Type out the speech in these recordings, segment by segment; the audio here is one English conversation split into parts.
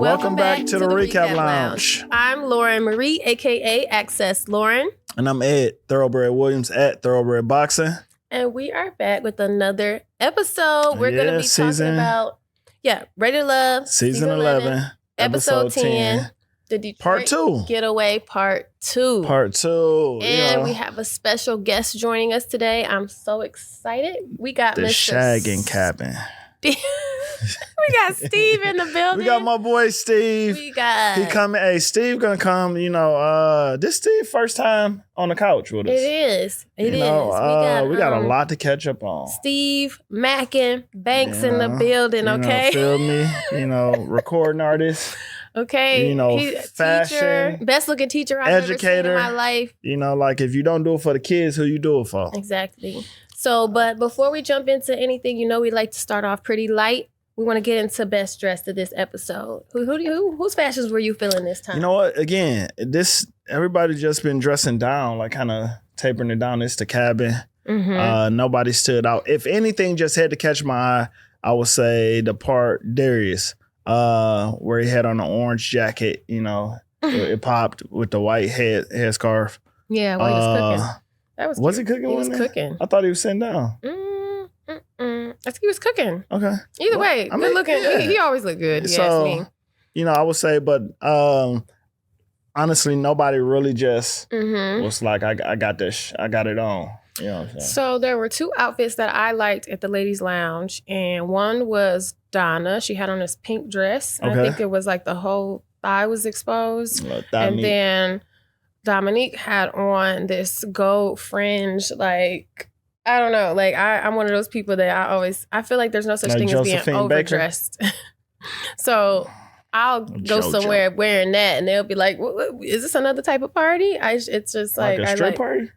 Welcome back to the Recap Lounge. I'm Lauren Marie, a.k.a. Access Lauren. And I'm Ed, Thoroughbred Williams at Thoroughbred Boxing. And we are back with another episode. We're going to be talking about, Ready to Love. Season 11, episode 10. The Detroit Part 2. Getaway Part 2. Part 2. And we have a special guest joining us today. I'm so excited. We got the shagging cabin. We got Steve in the building. We got my boy Steve. He coming. Hey, Steve gonna come. This Steve first time on the couch with us. It is. It is. We got a lot to catch up on. Steve Mackin Banks in the building. Okay, feel me? Recording artist. Okay, he's fashion, teacher, best looking teacher I've ever seen in my life. Like if you don't do it for the kids, who you do it for? Exactly. So, but before we jump into anything, we like to start off pretty light. We want to get into best dressed of this episode. Whose fashions were you feeling this time? You know what? Again, everybody just been dressing down, like kind of tapering it down. It's the cabin. Mm-hmm. Nobody stood out. If anything just had to catch my eye, I would say the part Darius, where he had on the orange jacket. It popped with the white headscarf. Yeah, while he was cooking. Was he cooking? He was cooking. I thought he was sitting down. I think he was cooking. Okay. Either way, good looking. Yeah. He always looked good. You ask me. I would say, but honestly, nobody really just was like, I got this. I got it on. You know what I'm saying? So there were two outfits that I liked at the ladies' lounge, and one was Donna. She had on this pink dress. Okay. I think it was like the whole thigh was exposed, and then Dominique had on this gold fringe, like, I don't know. Like, I'm one of those people that I feel like there's no such thing as being overdressed. So I'll go somewhere wearing that and they'll be like, what, is this another type of party? It's just like a straight party?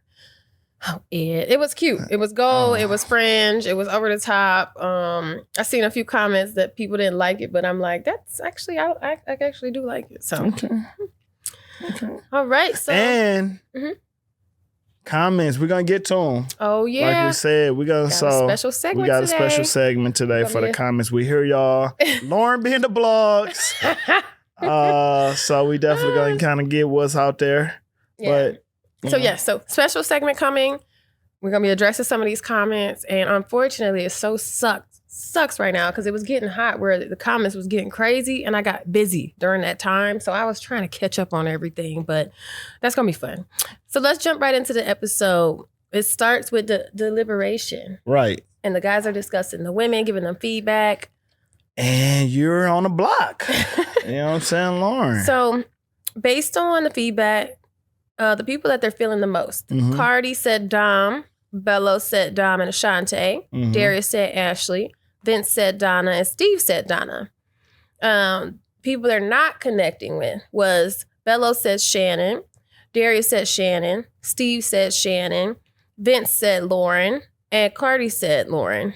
Oh, it was cute. It was gold. It was fringe. It was over the top. I seen a few comments that people didn't like it, but I'm like, that's actually, I actually do like it. So. Okay. All right. So comments, we're gonna get to them. Oh yeah. Like we said, we got a special segment today for the comments. We hear y'all. Lauren being the blogs. So we definitely gonna kind of get what's out there. Yeah. But so special segment coming. We're gonna be addressing some of these comments, and unfortunately, it sucks right now because it was getting hot where the comments was getting crazy and I got busy during that time. So I was trying to catch up on everything, but that's going to be fun. So let's jump right into the episode. It starts with the deliberation. Right. And the guys are discussing the women, giving them feedback. And you're on the block. You know what I'm saying, Lauren? So based on the feedback, the people that they're feeling the most, Cardi said Dom, Bello said Dom and Ashante, Darius said Ashley, Vince said Donna, and Steve said Donna. People they're not connecting with was Bello said Shannon, Darius said Shannon, Steve said Shannon, Vince said Lauren, and Cardi said Lauren.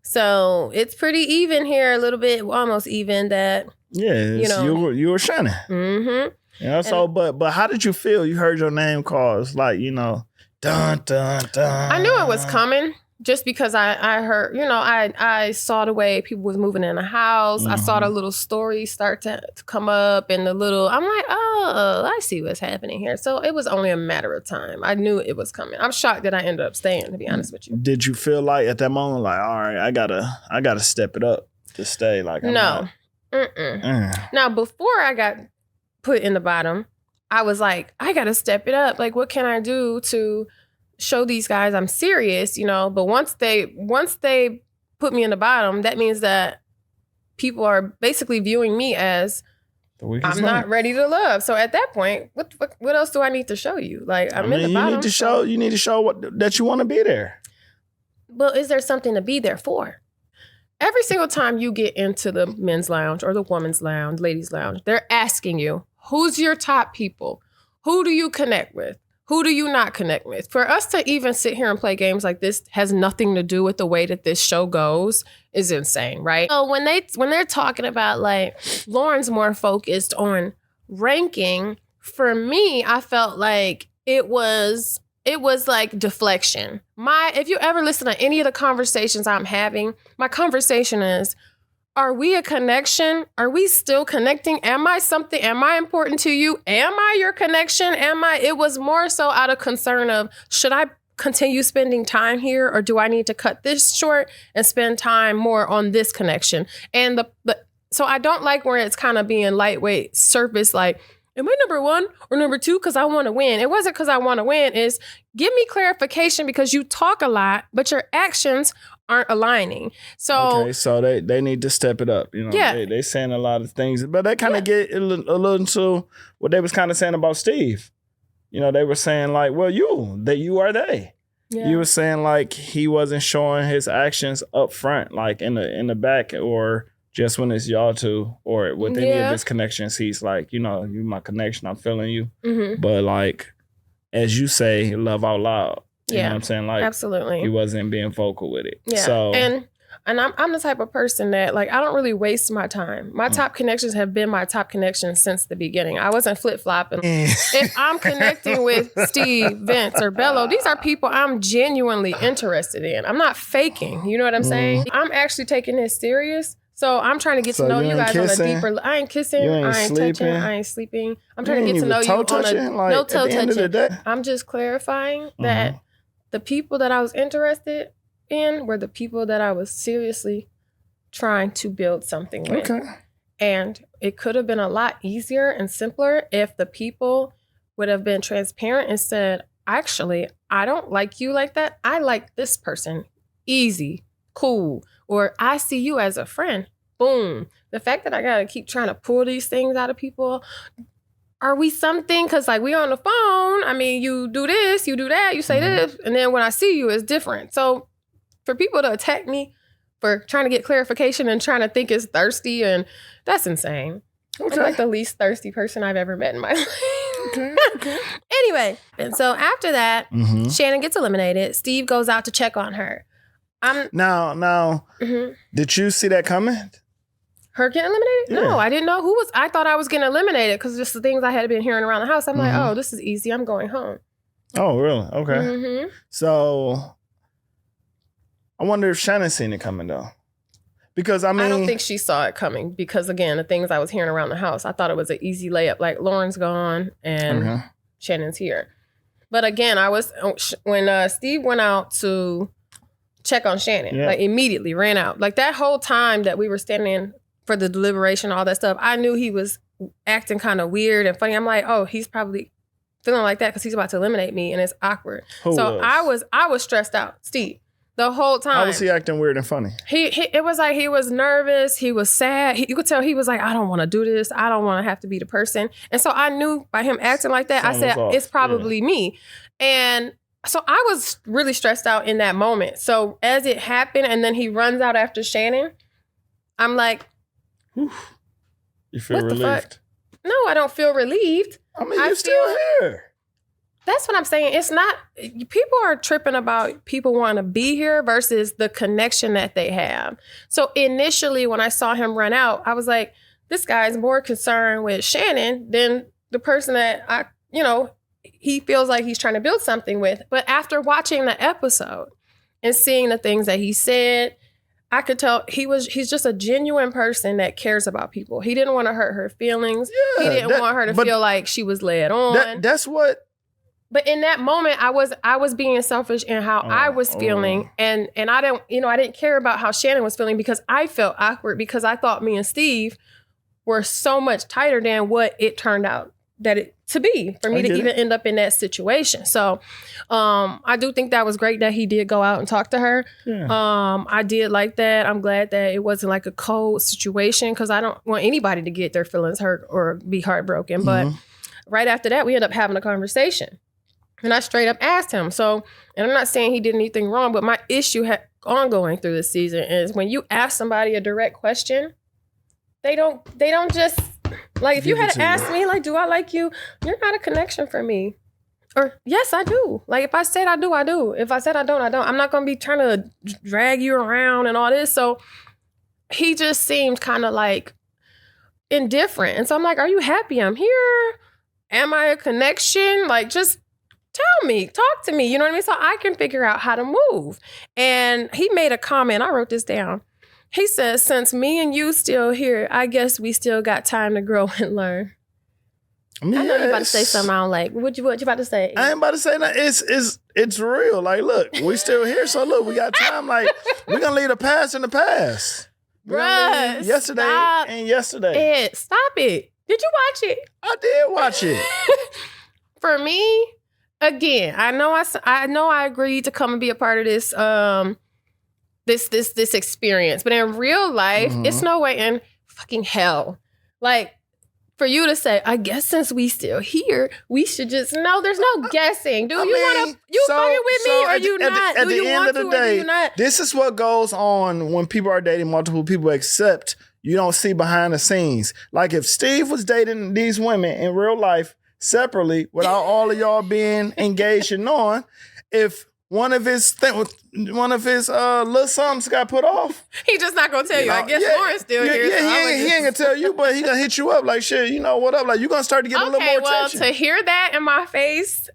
So it's pretty even here, a little bit, almost even that. Yeah, you were Shannon. Mm-hmm. So, but how did you feel? You heard your name called. It's like, dun, dun, dun. I knew it was coming just because I heard, I saw the way people was moving in the house. I saw the little stories start to come up and I'm like, oh, I see what's happening here. So it was only a matter of time. I knew it was coming. I'm shocked that I ended up staying, to be honest with you. Did you feel like at that moment, like, all right, I gotta step it up to stay? Like, no. Now, before I got put in the bottom, I was like, I gotta step it up. Like, what can I do to show these guys I'm serious, but once they put me in the bottom, that means that people are basically viewing me as I'm not ready to love. So at that point, what else do I need to show you? Like, I'm in the bottom. You need to show that you want to be there. Well, is there something to be there for? Every single time you get into the men's lounge or the women's lounge, ladies' lounge, they're asking you, who's your top people? Who do you connect with? Who do you not connect with? For us to even sit here and play games like this has nothing to do with the way that this show goes is insane, right? So when they're talking about like Lauren's more focused on ranking, for me, I felt like it was like deflection. If you ever listen to any of the conversations I'm having, my conversation is, are we a connection? Are we still connecting? Am I something? Am I important to you? Am I your connection? It was more so out of concern of, should I continue spending time here, or do I need to cut this short and spend time more on this connection? And so I don't like where it's kind of being lightweight surface, like, am I number one or number two because I want to win? It wasn't because I want to win. It's give me clarification, because you talk a lot, but your actions aren't aligning. So they need to step it up. You know, they saying a lot of things, but they kind of get a little into what they was kind of saying about Steve. You know, they were saying like, well, you are they. Yeah. You were saying like he wasn't showing his actions up front, like in the back, or just when it's y'all two, or with any of his connections, he's like, you know, you my connection, I'm feeling you. Mm-hmm. But like, as you say, love out loud. You know what I'm saying? Like, absolutely. He wasn't being vocal with it. Yeah. So, and I'm the type of person that, like, I don't really waste my time. My top connections have been my top connections since the beginning. I wasn't flip-flopping. If I'm connecting with Steve, Vince, or Bello, these are people I'm genuinely interested in. I'm not faking. You know what I'm saying? I'm actually taking this serious. So I'm trying to get to know you guys on a deeper. I ain't kissing. I ain't touching. I ain't sleeping. I'm trying to get to know you on no toe touching. I'm just clarifying that the people that I was interested in were the people that I was seriously trying to build something with. Okay. And it could have been a lot easier and simpler if the people would have been transparent and said, actually, I don't like you like that. I like this person. Easy, cool. Or I see you as a friend. Boom. The fact that I got to keep trying to pull these things out of people. Are we something? Because like we on the phone. I mean, you do this, you do that, you say this. And then when I see you, it's different. So for people to attack me for trying to get clarification and trying to think it's thirsty, and that's insane. Okay. I'm like the least thirsty person I've ever met in my life. Okay. Anyway, and so after that, Shannon gets eliminated. Steve goes out to check on her. Now, did you see that coming? Her getting eliminated? Yeah. No, I didn't know who was. I thought I was getting eliminated because just the things I had been hearing around the house. I'm like, oh, this is easy. I'm going home. Oh, really? Okay. So I wonder if Shannon seen it coming though. Because I don't think she saw it coming, because again, the things I was hearing around the house, I thought it was an easy layup. Like Lauren's gone and Shannon's here. But again, when Steve went out to check on Shannon, like immediately ran out. Like that whole time that we were standing for the deliberation, all that stuff, I knew he was acting kind of weird and funny. I'm like, oh, he's probably feeling like that because he's about to eliminate me and it's awkward. I was stressed out. Steve. The whole time. How was he acting weird and funny? It was like he was nervous. He was sad. You could tell he was like, I don't want to do this. I don't want to have to be the person. And so I knew by him acting like that, I said, it's probably me. And so I was really stressed out in that moment. So as it happened and then he runs out after Shannon, I'm like, you feel relieved? No, I don't feel relieved. I mean, you're still here. That's what I'm saying. It's not, people are tripping about people wanting to be here versus the connection that they have. So initially when I saw him run out, I was like, this guy's more concerned with Shannon than the person that he feels like he's trying to build something with. But after watching the episode and seeing the things that he said, I could tell he's just a genuine person that cares about people. He didn't want to hurt her feelings. He didn't want her to feel like she was led on. That's what. But in that moment, I was being selfish in how I was feeling, and I didn't care about how Shannon was feeling because I felt awkward because I thought me and Steve were so much tighter than what it turned out to be for me to even end up in that situation. So I do think that was great that he did go out and talk to her. Yeah. I did like that. I'm glad that it wasn't like a cold situation because I don't want anybody to get their feelings hurt or be heartbroken. But right after that, we ended up having a conversation. And I straight up asked him. So, and I'm not saying he did anything wrong, but my issue ongoing through this season is when you ask somebody a direct question, they don't just, like, if you had asked me, like, do I like you? You're not a connection for me. Or, yes, I do. Like, if I said I do, I do. If I said I don't, I don't. I'm not going to be trying to drag you around and all this. So he just seemed kind of like indifferent. And so I'm like, are you happy I'm here? Am I a connection? Like, just tell me, talk to me, you know what I mean? So I can figure out how to move. And he made a comment, I wrote this down. He says, since me and you still here, I guess we still got time to grow and learn. I know you're about to say something I don't like. What you about to say? I ain't about to say that. It's real. Like, look, we still here. So look, we got time. Like, we're gonna leave the past in the past. Bruh, yesterday and yesterday. Stop it. Did you watch it? I did watch it. For me, again, I know I agreed to come and be a part of this this experience, but in real life, it's no way in fucking hell. Like, for you to say, I guess since we still here, we should just there's no guessing. Do you want to fucking with me or you not? At the end of the day, this is what goes on when people are dating multiple people, except you don't see behind the scenes. Like if Steve was dating these women in real life separately without all of y'all being engaged and knowing, if one of his little sums got put off, he just not gonna tell you. I guess Lauren's still here. Yeah, he ain't gonna tell you, but he gonna hit you up like, shit, you know what up? Like, you gonna start to get a little more attention. To hear that in my face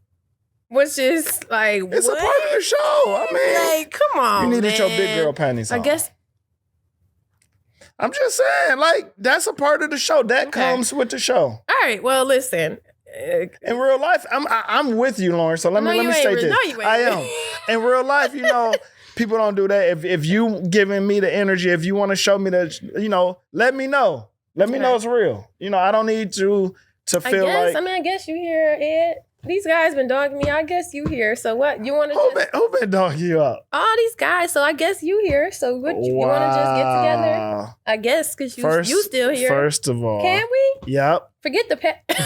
was just like, it's a part of the show. I mean, like, come on, you needed your big girl panties on. I guess. I'm just saying, like, that's a part of the show. That comes with the show. All right, well, listen. In real life, I'm with you, Lauren. So let me say this. I am. In real life, people don't do that. If you giving me the energy, if you want to show me that, let me know. Let me know it's real. I don't need to feel like. I guess you hear it. These guys been dogging me. I guess you here. So what? You want to who been dogging you up? All these guys. So I guess you here. So what? You want to just get together? I guess because you still here. First of all, can we? Yep. Forget the pet. That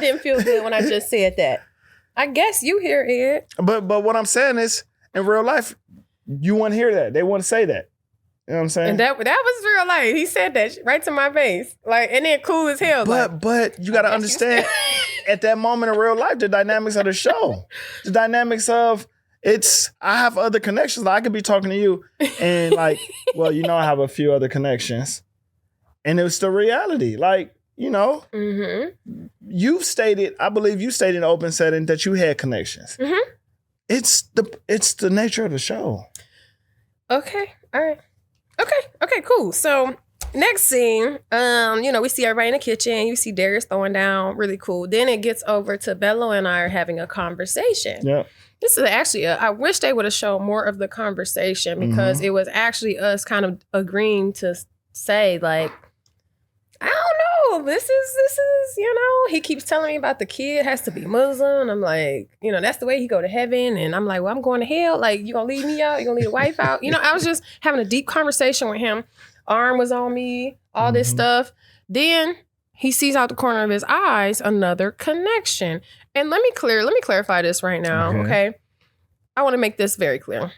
didn't feel good when I just said that. I guess you hear it. But what I'm saying is, in real life, you wouldn't hear that. They wouldn't say that. You know what I'm saying? And that was real life. He said that right to my face. Like, and then cool as hell. But you got to understand, at that moment in real life, the dynamics of the show. The dynamics of, I have other connections. Like, I could be talking to you and like, well, I have a few other connections. And it's the reality. Like, you've stated, I believe you stated in an open setting that you had connections. Mm-hmm. It's the nature of the show. Okay. All right. Okay, cool. So next scene, we see everybody in the kitchen. You see Darius throwing down, really cool. Then it gets over to Bello and I are having a conversation. Yeah. This is actually, I wish they would have shown more of the conversation because it was actually us kind of agreeing to say like, I don't know, this is, he keeps telling me about the kid has to be Muslim. And I'm like, that's the way he go to heaven. And I'm like, well, I'm going to hell. Like, you gonna leave me out? You gonna leave the wife out? I was just having a deep conversation with him. Arm was on me, all this stuff. Then he sees out the corner of his eyes another connection. And let me clarify this right now, okay? I want to make this very clear.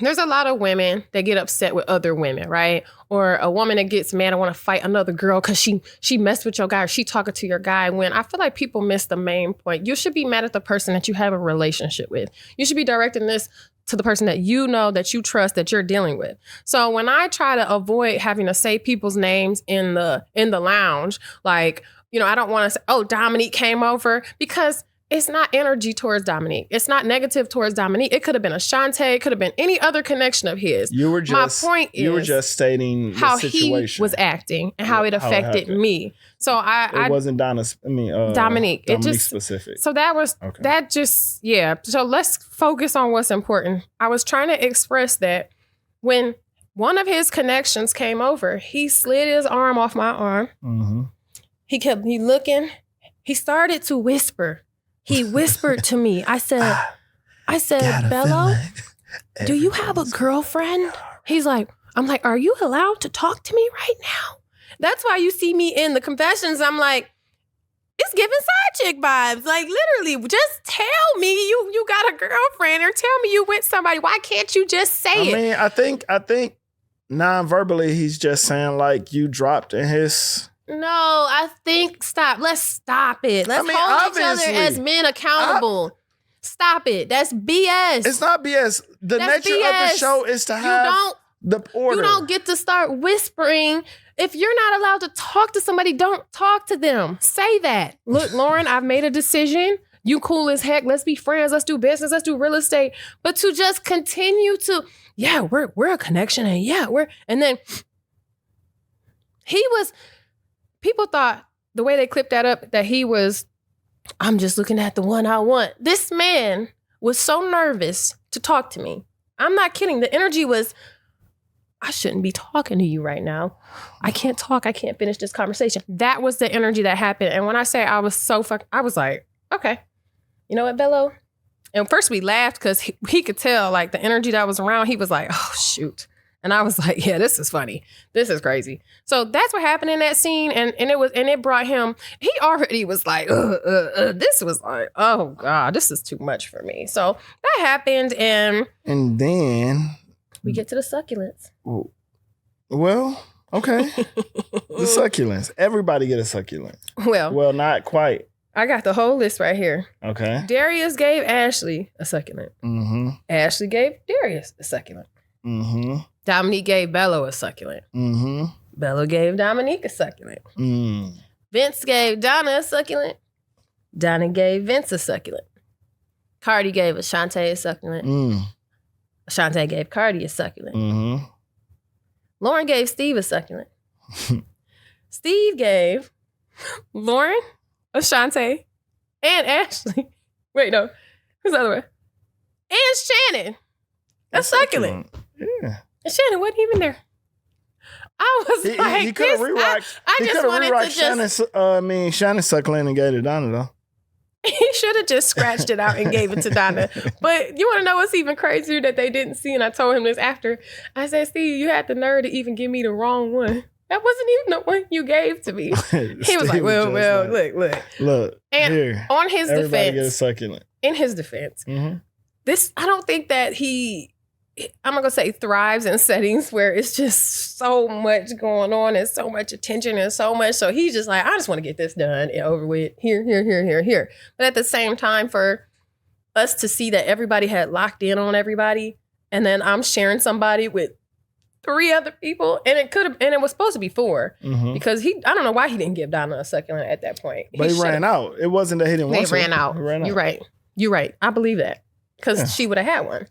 There's a lot of women that get upset with other women, right? Or a woman that gets mad and want to fight another girl because she messed with your guy or she talking to your guy. When I feel like people miss the main point. You should be mad at the person that you have a relationship with. You should be directing this to the person that you know, that you trust, that you're dealing with. So when I try to avoid having to say people's names in the lounge, like, I don't want to say, oh, Dominique came over, because it's not energy towards Dominique. It's not negative towards Dominique. It could have been Ashante. It could have been any other connection of his. My point is, you were just stating how the situation. He was acting and how it affected me. So it wasn't Dominique. It just specific. So that just. So let's focus on what's important. I was trying to express that when one of his connections came over, he slid his arm off my arm. Mm-hmm. He looking. He started to whisper. He whispered to me. I said, Bello, do you have a girlfriend? He's like, I'm like, are you allowed to talk to me right now? That's why you see me in the confessions. I'm like, it's giving side chick vibes. Like, literally, just tell me you got a girlfriend or tell me you with somebody. Why can't you just say it? I mean, I think non-verbally, he's just saying like you dropped in his... No, I think Let's stop it. Let's hold each other as men accountable. Stop it. That's BS. It's not BS. That's nature BS. Of the show is to have the order. You don't get to start whispering. If you're not allowed to talk to somebody, don't talk to them. Say that. Look, Lauren, I've made a decision. You cool as heck. Let's be friends. Let's do business. Let's do real estate. But to just continue to, yeah, we're a connection. And yeah, and then people thought the way they clipped that up, that he was, I'm just looking at the one I want. This man was so nervous to talk to me. I'm not kidding. The energy was, I shouldn't be talking to you right now. I can't talk. I can't finish this conversation. That was the energy that happened. And when I say I was I was like, okay, you know what, Bello? And first we laughed because he could tell like the energy that was around. He was like, oh, shoot. And I was like, yeah, this is funny. This is crazy. So that's what happened in that scene. And it brought him, he already was like, this was like, oh God, this is too much for me. So that happened. And then we get to the succulents. Well, okay. The succulents. Everybody get a succulent. Well, not quite. I got the whole list right here. Okay. Darius gave Ashley a succulent. Mm-hmm. Ashley gave Darius a succulent. Mm-hmm. Dominique gave Bello a succulent. Mm-hmm. Bello gave Dominique a succulent. Mm. Vince gave Donna a succulent. Donna gave Vince a succulent. Cardi gave Ashante a succulent. Mm. Ashante gave Cardi a succulent. Mm-hmm. Lauren gave Steve a succulent. Steve gave Lauren, Ashante, and Ashley. Wait, no. Who's the other one? And Shannon. A succulent. Yeah. And Shannon wasn't even there. I was like, he could have rerocked. I just wanted to Shannon's succulent and gave it to Donna though. He should have just scratched it out and gave it to Donna. But you want to know what's even crazier that they didn't see? And I told him this after. I said, Steve, you had the nerve to even give me the wrong one. That wasn't even the one you gave to me. He was like, well, look. And here, on his everybody defense, get a succulent. In his defense, Mm-hmm. I don't think that I'm not going to say thrives in settings where it's just so much going on and so much attention and so much. So he's just like, I just want to get this done and over with here. But at the same time, for us to see that everybody had locked in on everybody, and then I'm sharing somebody with 3 other people, and it was supposed to be 4 because I don't know why he didn't give Donna a succulent at that point. But he ran out. It wasn't that he didn't want to. He ran out. You're right. I believe that because she would have had one.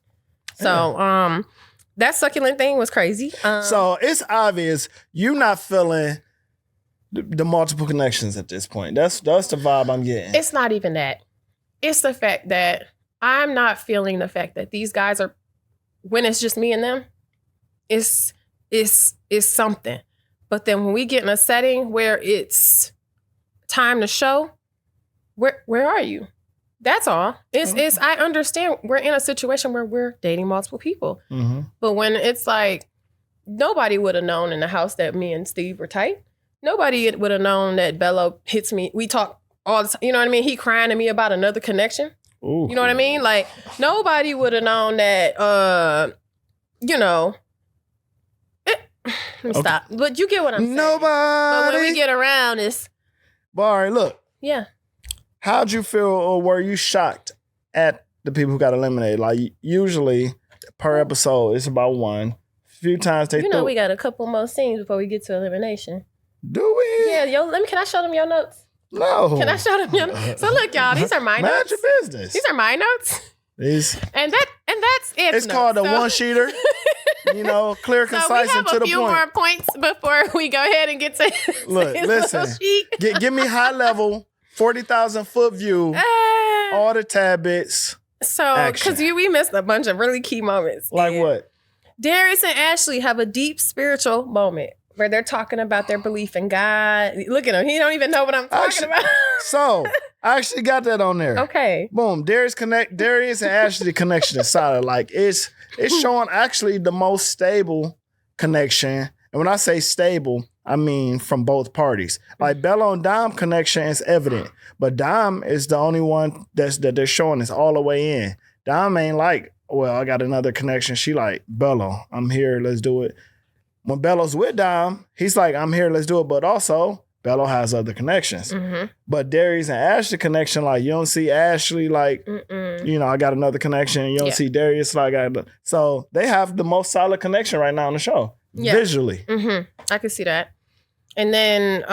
So, that succulent thing was crazy. So it's obvious you're not feeling the multiple connections at this point. That's the vibe I'm getting. It's not even that. It's the fact that I'm not feeling the fact that these guys are, when it's just me and them, it's something. But then when we get in a setting where it's time to show, where are you? That's all. It's I understand we're in a situation where we're dating multiple people. Mm-hmm. But when it's like, nobody would have known in the house that me and Steve were tight. Nobody would have known that Bello hits me. We talk all the time. You know what I mean? He crying to me about another connection. Ooh. You know what I mean? Like, nobody would have known that, let me stop. But you get what I'm saying. Nobody. But when we get around, it's... Barry, look. Yeah. How'd you feel, or were you shocked at the people who got eliminated? Like, usually per episode, it's about 1. A few times they we got a couple more scenes before we get to elimination. Do we? Yeah, can I show them your notes? No. Can I show them your notes? So look, y'all, these are my notes. Mind your business. These are my notes. And that's it. It's called a one-sheeter. Clear, concise, and to the point. So we have a few more points before we go ahead and get to look, listen. Give me high level, 40,000 foot view, all the tab bits. So, because we missed a bunch of really key moments. Like what? Darius and Ashley have a deep spiritual moment where they're talking about their belief in God. Look at him. He don't even know what I'm talking about. So, I actually got that on there. Okay. Boom. Darius and Ashley connection is solid. Like, it's showing actually the most stable connection. And when I say stable, I mean from both parties. Like, Bello and Dom connection is evident. But Dom is the only one that they're showing is all the way in. Dom ain't like, well, I got another connection. She like, Bello, I'm here. Let's do it. When Bello's with Dom, he's like, I'm here. Let's do it. But also, Bello has other connections. Mm-hmm. But Darius and Ashley connection, like, you don't see Ashley like, I got another connection. You don't see Darius like, so they have the most solid connection right now on the show. Yeah. Visually. Mm-hmm. I can see that. And then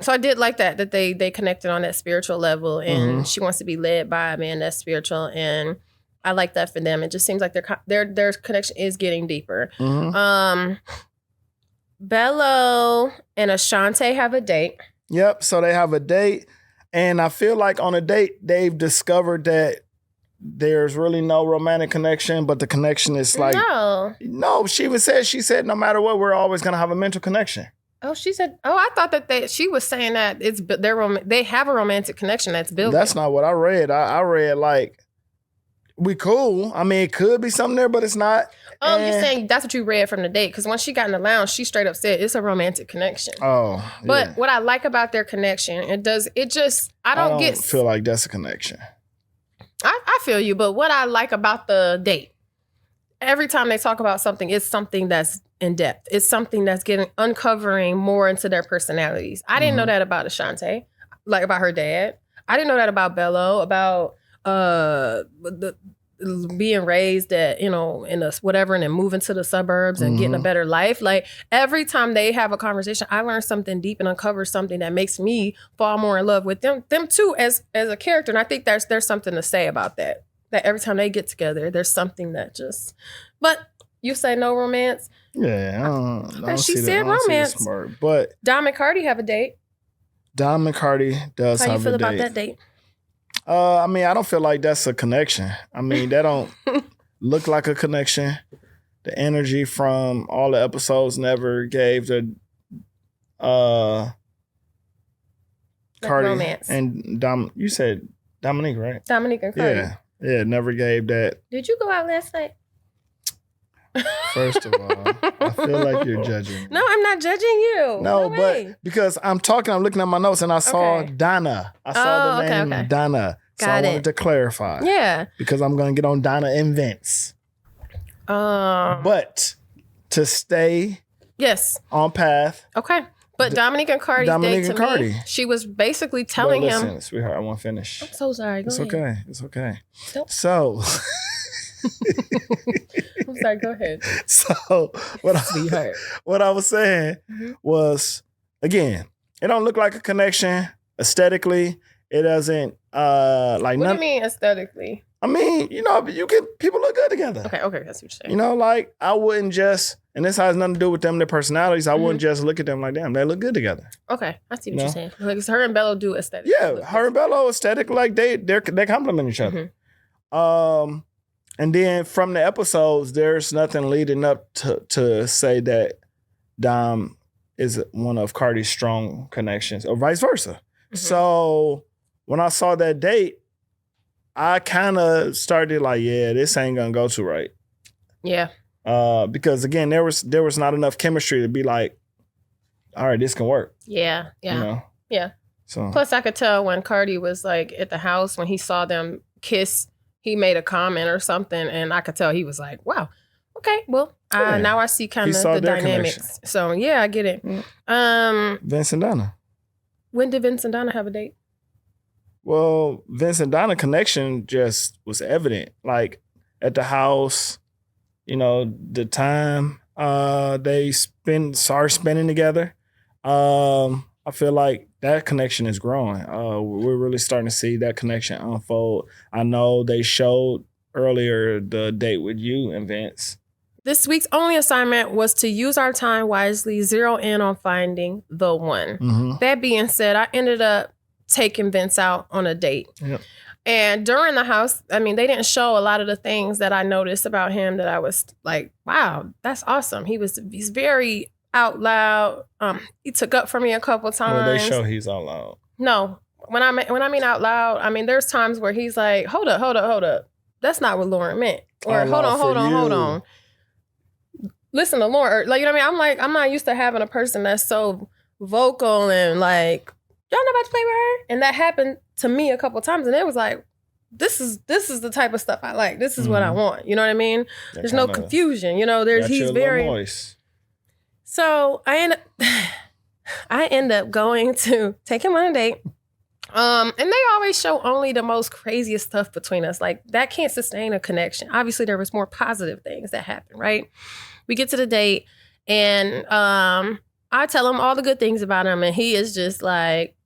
So I did like that they connected on that spiritual level, and she wants to be led by a man that's spiritual, and I like that for them. It just seems like their connection is getting deeper. Bello and Ashante have a date. Yep. So they have a date, and I feel like on a date they've discovered that there's really no romantic connection, but the connection is like no. She said no matter what, we're always gonna have a mental connection. Oh, she said. Oh, I thought that she was saying that they have a romantic connection that's built. That's not what I read. I read like we cool. I mean, it could be something there, but it's not. Oh, you're saying that's what you read from the date? Because when she got in the lounge, she straight up said it's a romantic connection. Oh, but what I like about their connection, I don't feel like that's a connection. I feel you, but what I like about the date, every time they talk about something, it's something that's in depth. It's something that's uncovering more into their personalities. I didn't know that about Ashante, like about her dad. I didn't know that about Bello, about being raised at, in a whatever, and then moving to the suburbs and getting a better life. Like every time they have a conversation, I learn something deep and uncover something that makes me fall more in love with them too as a character. And I think there's something to say about that. That every time they get together, there's something that just. But you say no romance. Yeah, I don't she see said that. romance. Smart, but Dom and Cardi have a date. Dom and Cardi does have a date. How you feel about that date? I mean, I don't feel like that's a connection. I mean, that don't look like a connection. The energy from all the episodes never gave the Cardi romance. And Dom. You said Dominique, right? Dominique and Cardi. Yeah, never gave that. Did you go out last night? First of all, I feel like you're judging me. No, I'm not judging you. No, but because I'm looking at my notes and I saw Donna. I saw the name Donna. So I wanted to clarify. Yeah. Because I'm going to get on Donna and Vince. But to stay on path. Okay. But Dominique and Cardi's date to me, she was basically telling him. Sweetheart, I want to finish. I'm so sorry. Go ahead. Okay. It's okay. Nope. So. I'm sorry, go ahead. So what I was saying was, again, it don't look like a connection aesthetically. It doesn't like. What do you mean aesthetically? I mean, people look good together. Okay, that's what you're saying. Like I wouldn't just, and this has nothing to do with them, their personalities. I wouldn't just look at them like, damn, they look good together. Okay, I see what you're saying. Like, it's her and Bello do aesthetic. Yeah, her and Bello aesthetic, like they complement each other. And then from the episodes, there's nothing leading up to say that Dom is one of Cardi's strong connections, or vice versa. So when I saw that date, I kind of started like, yeah, this ain't gonna go too right. Yeah. Because again, there was not enough chemistry to be like, all right, this can work. Yeah. Yeah. So plus, I could tell when Cardi was like at the house when he saw them kiss. He made a comment or something, and I could tell he was like, wow, okay, well, now I see kind of the dynamics. Connection. So, yeah, I get it. Vince and Donna. When did Vince and Donna have a date? Well, Vince and Donna connection just was evident. Like, at the house, the time they started spending together. I feel like that connection is growing. We're really starting to see that connection unfold. I know they showed earlier the date with you and Vince. This week's only assignment was to use our time wisely, zero in on finding the one. That being said, I ended up taking Vince out on a date. Yep. And during the house, I mean, they didn't show a lot of the things that I noticed about him that I was like, wow, that's awesome. He's very out loud. He took up for me a couple times. Well, they show he's out loud. No, when I mean out loud, I mean there's times where he's like, hold up. That's not what Lauren meant. Or hold on. Listen to Lauren. Like, you know what I mean? I'm not used to having a person that's so vocal and like, y'all not about to play with her. And that happened to me a couple times, and it was like, this is the type of stuff I like. This is what I want. You know what I mean? There's no confusion. He's very voice. So I end up going to take him on a date. And they always show only the most craziest stuff between us. Like, that can't sustain a connection. Obviously, there was more positive things that happened, right? We get to the date, and I I tell him all the good things about him, and he is just like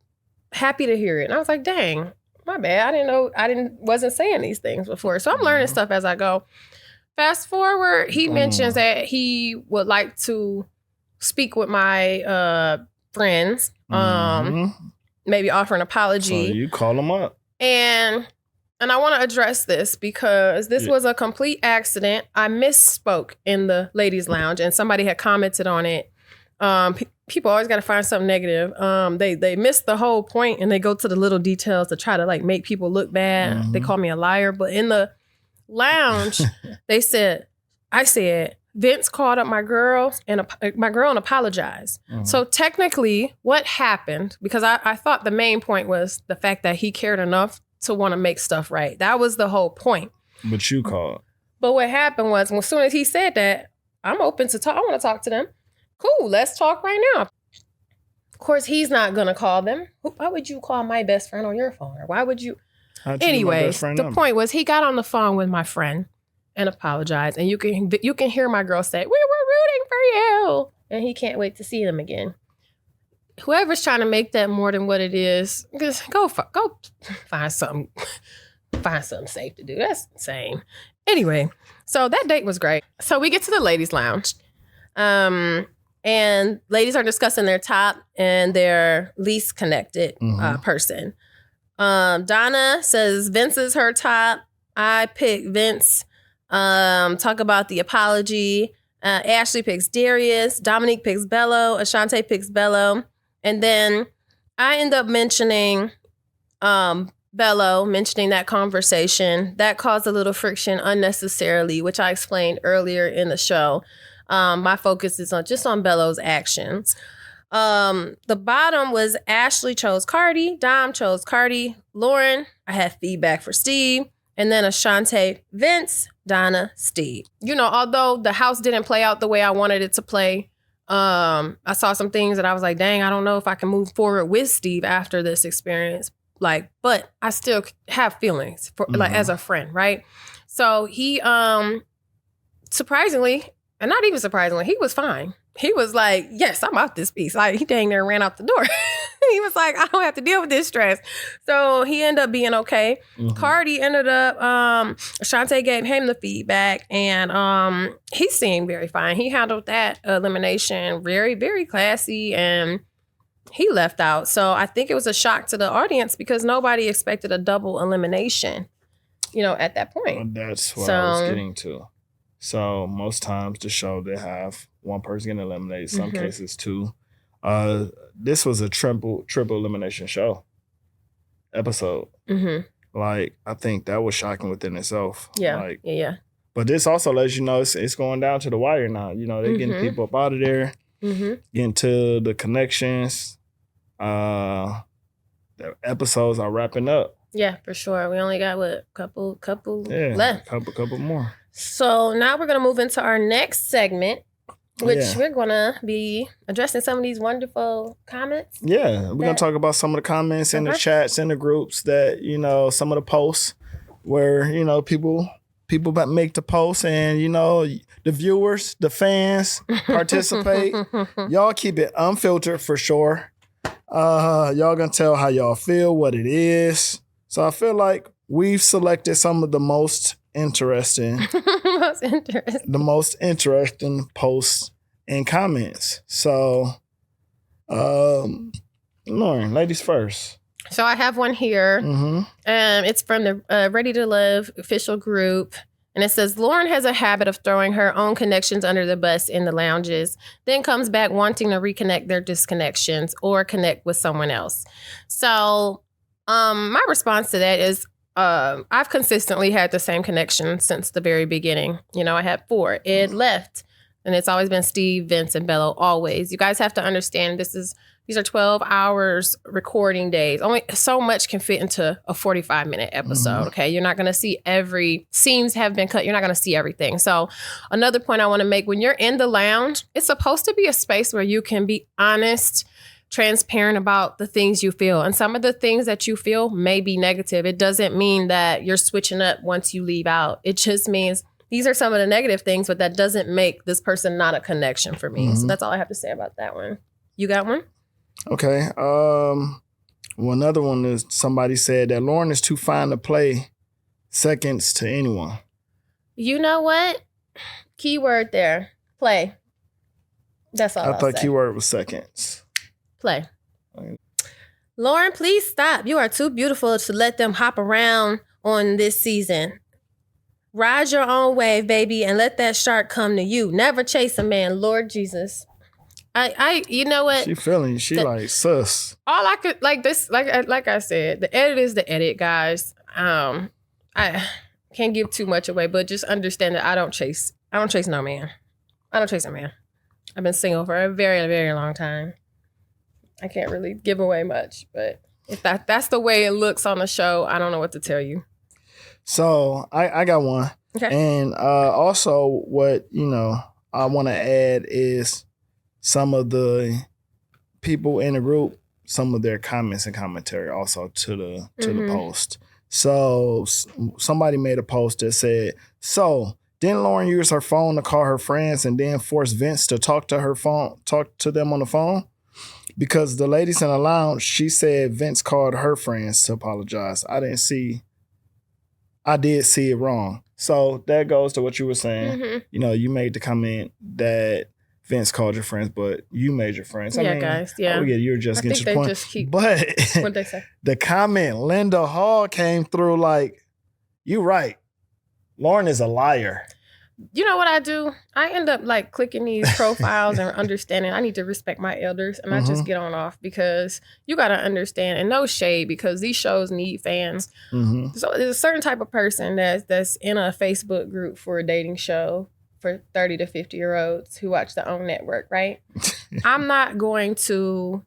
happy to hear it. And I was like, dang, my bad. I didn't know wasn't saying these things before. So I'm learning stuff as I go. Fast forward, he mentions that he would like to speak with my friends, maybe offer an apology. So you call him up. And I want to address this because this was a complete accident. I misspoke in the ladies' lounge, and somebody had commented on it. People always got to find something negative. They miss the whole point, and they go to the little details to try to like make people look bad. They call me a liar, but in the lounge, I said Vince called up my girl and apologized. So technically, what happened? Because I thought the main point was the fact that he cared enough to want to make stuff right. That was the whole point. But you called. But what happened was, as soon as he said that, I'm open to talk. I want to talk to them. Cool, let's talk right now. Of course, he's not going to call them. Why would you call my best friend on your phone? Or why would you? Anyways, the point was he got on the phone with my friend and apologized. And you can hear my girl say, we were rooting for you. And he can't wait to see them again. Whoever's trying to make that more than what it is, just go find something safe to do. That's insane. Anyway, so that date was great. So we get to the ladies' lounge. And ladies are discussing their top and their least connected person. Donna says Vince is her top. I pick Vince. Talk about the apology. Ashley picks Darius. Dominique picks Bello. Ashante picks Bello. And then I end up mentioning Bello, mentioning that conversation. That caused a little friction unnecessarily, which I explained earlier in the show. My focus is on Bello's actions. The bottom was Ashley chose Cardi. Dom chose Cardi. Lauren, I had feedback for Steve. And then Ashante, Vince, Donna, Steve. Although the house didn't play out the way I wanted it to play, I saw some things that I was like, dang, I don't know if I can move forward with Steve after this experience. But I still have feelings for as a friend, right? So he, surprisingly, and not even surprisingly, he was fine. He was like, yes, I'm out this piece. He dang near ran out the door. He was like, I don't have to deal with this stress. So he ended up being okay. Cardi ended up, Ashante gave him the feedback, and he seemed very fine. He handled that elimination very, very classy, and he left out. So I think it was a shock to the audience because nobody expected a double elimination, at that point. Well, that's what I was getting to. So most times the show, they have one person getting eliminated, some cases two. This was a triple elimination show episode. I think that was shocking within itself. Yeah. But this also lets you know it's going down to the wire now. They're getting people up out of there, getting to the connections. The episodes are wrapping up. Yeah, for sure. We only got a couple left. Couple more. So now we're going to move into our next segment, which we're going to be addressing some of these wonderful comments. Yeah, we're going to talk about some of the comments in the chats, in the groups that, some of the posts where, people make the posts and, the viewers, the fans participate. Y'all keep it unfiltered for sure. Y'all going to tell how y'all feel, what it is. So I feel like we've selected some of the most interesting. The most interesting posts and comments. So, Lauren, ladies first. So I have one here. It's from the Ready to Live official group. And it says, Lauren has a habit of throwing her own connections under the bus in the lounges, then comes back wanting to reconnect their disconnections or connect with someone else. So my response to that is, I've consistently had the same connection since the very beginning. I had 4. Ed left, and it's always been Steve, Vince, and Bello, always. You guys have to understand these are 12 hours recording days. Only so much can fit into a 45-minute episode, okay? You're not going to see scenes have been cut. You're not going to see everything. So another point I want to make, when you're in the lounge, it's supposed to be a space where you can be honest, transparent about the things you feel. And some of the things that you feel may be negative. It doesn't mean that you're switching up once you leave out. It just means these are some of the negative things, but that doesn't make this person not a connection for me. So that's all I have to say about that one. You got one? Okay. Well, another one is somebody said that Lauren is too fine to play seconds to anyone. You know what? Keyword there. Play. That's all I thought keyword was seconds. Play. Lauren, please stop. You are too beautiful to let them hop around on this season. Ride your own wave, baby, and let that shark come to you. Never chase a man, Lord Jesus. You know what? She feeling you. She like sus. All I could like this, like I said, the edit is the edit, guys. I can't give too much away, but just understand that I don't chase no man. I don't chase a man. I've been single for a very, very long time. I can't really give away much, but if that's the way it looks on the show, I don't know what to tell you. So I got one. Okay. And also what, I want to add is some of the people in the group, some of their comments and commentary also to the post. So somebody made a post that said, so didn't Lauren use her phone to call her friends and then force Vince to talk to them on the phone? Because the ladies in the lounge, she said Vince called her friends to apologize. I did see it wrong. So that goes to what you were saying. Mm-hmm. You made the comment that Vince called your friends, but you made your friends. Guys. Yeah. Oh, yeah, you're just getting to the point. Just keep, but what'd they say? The comment, Linda Hall came through like, you right. Lauren is a liar. You know what I do? I end up like clicking these profiles and understanding I need to respect my elders, and I just get on off because you got to understand, and no shade because these shows need fans. Mm-hmm. So there's a certain type of person that's in a Facebook group for a dating show for 30 to 50-year-olds who watch the OWN network, right? I'm not going to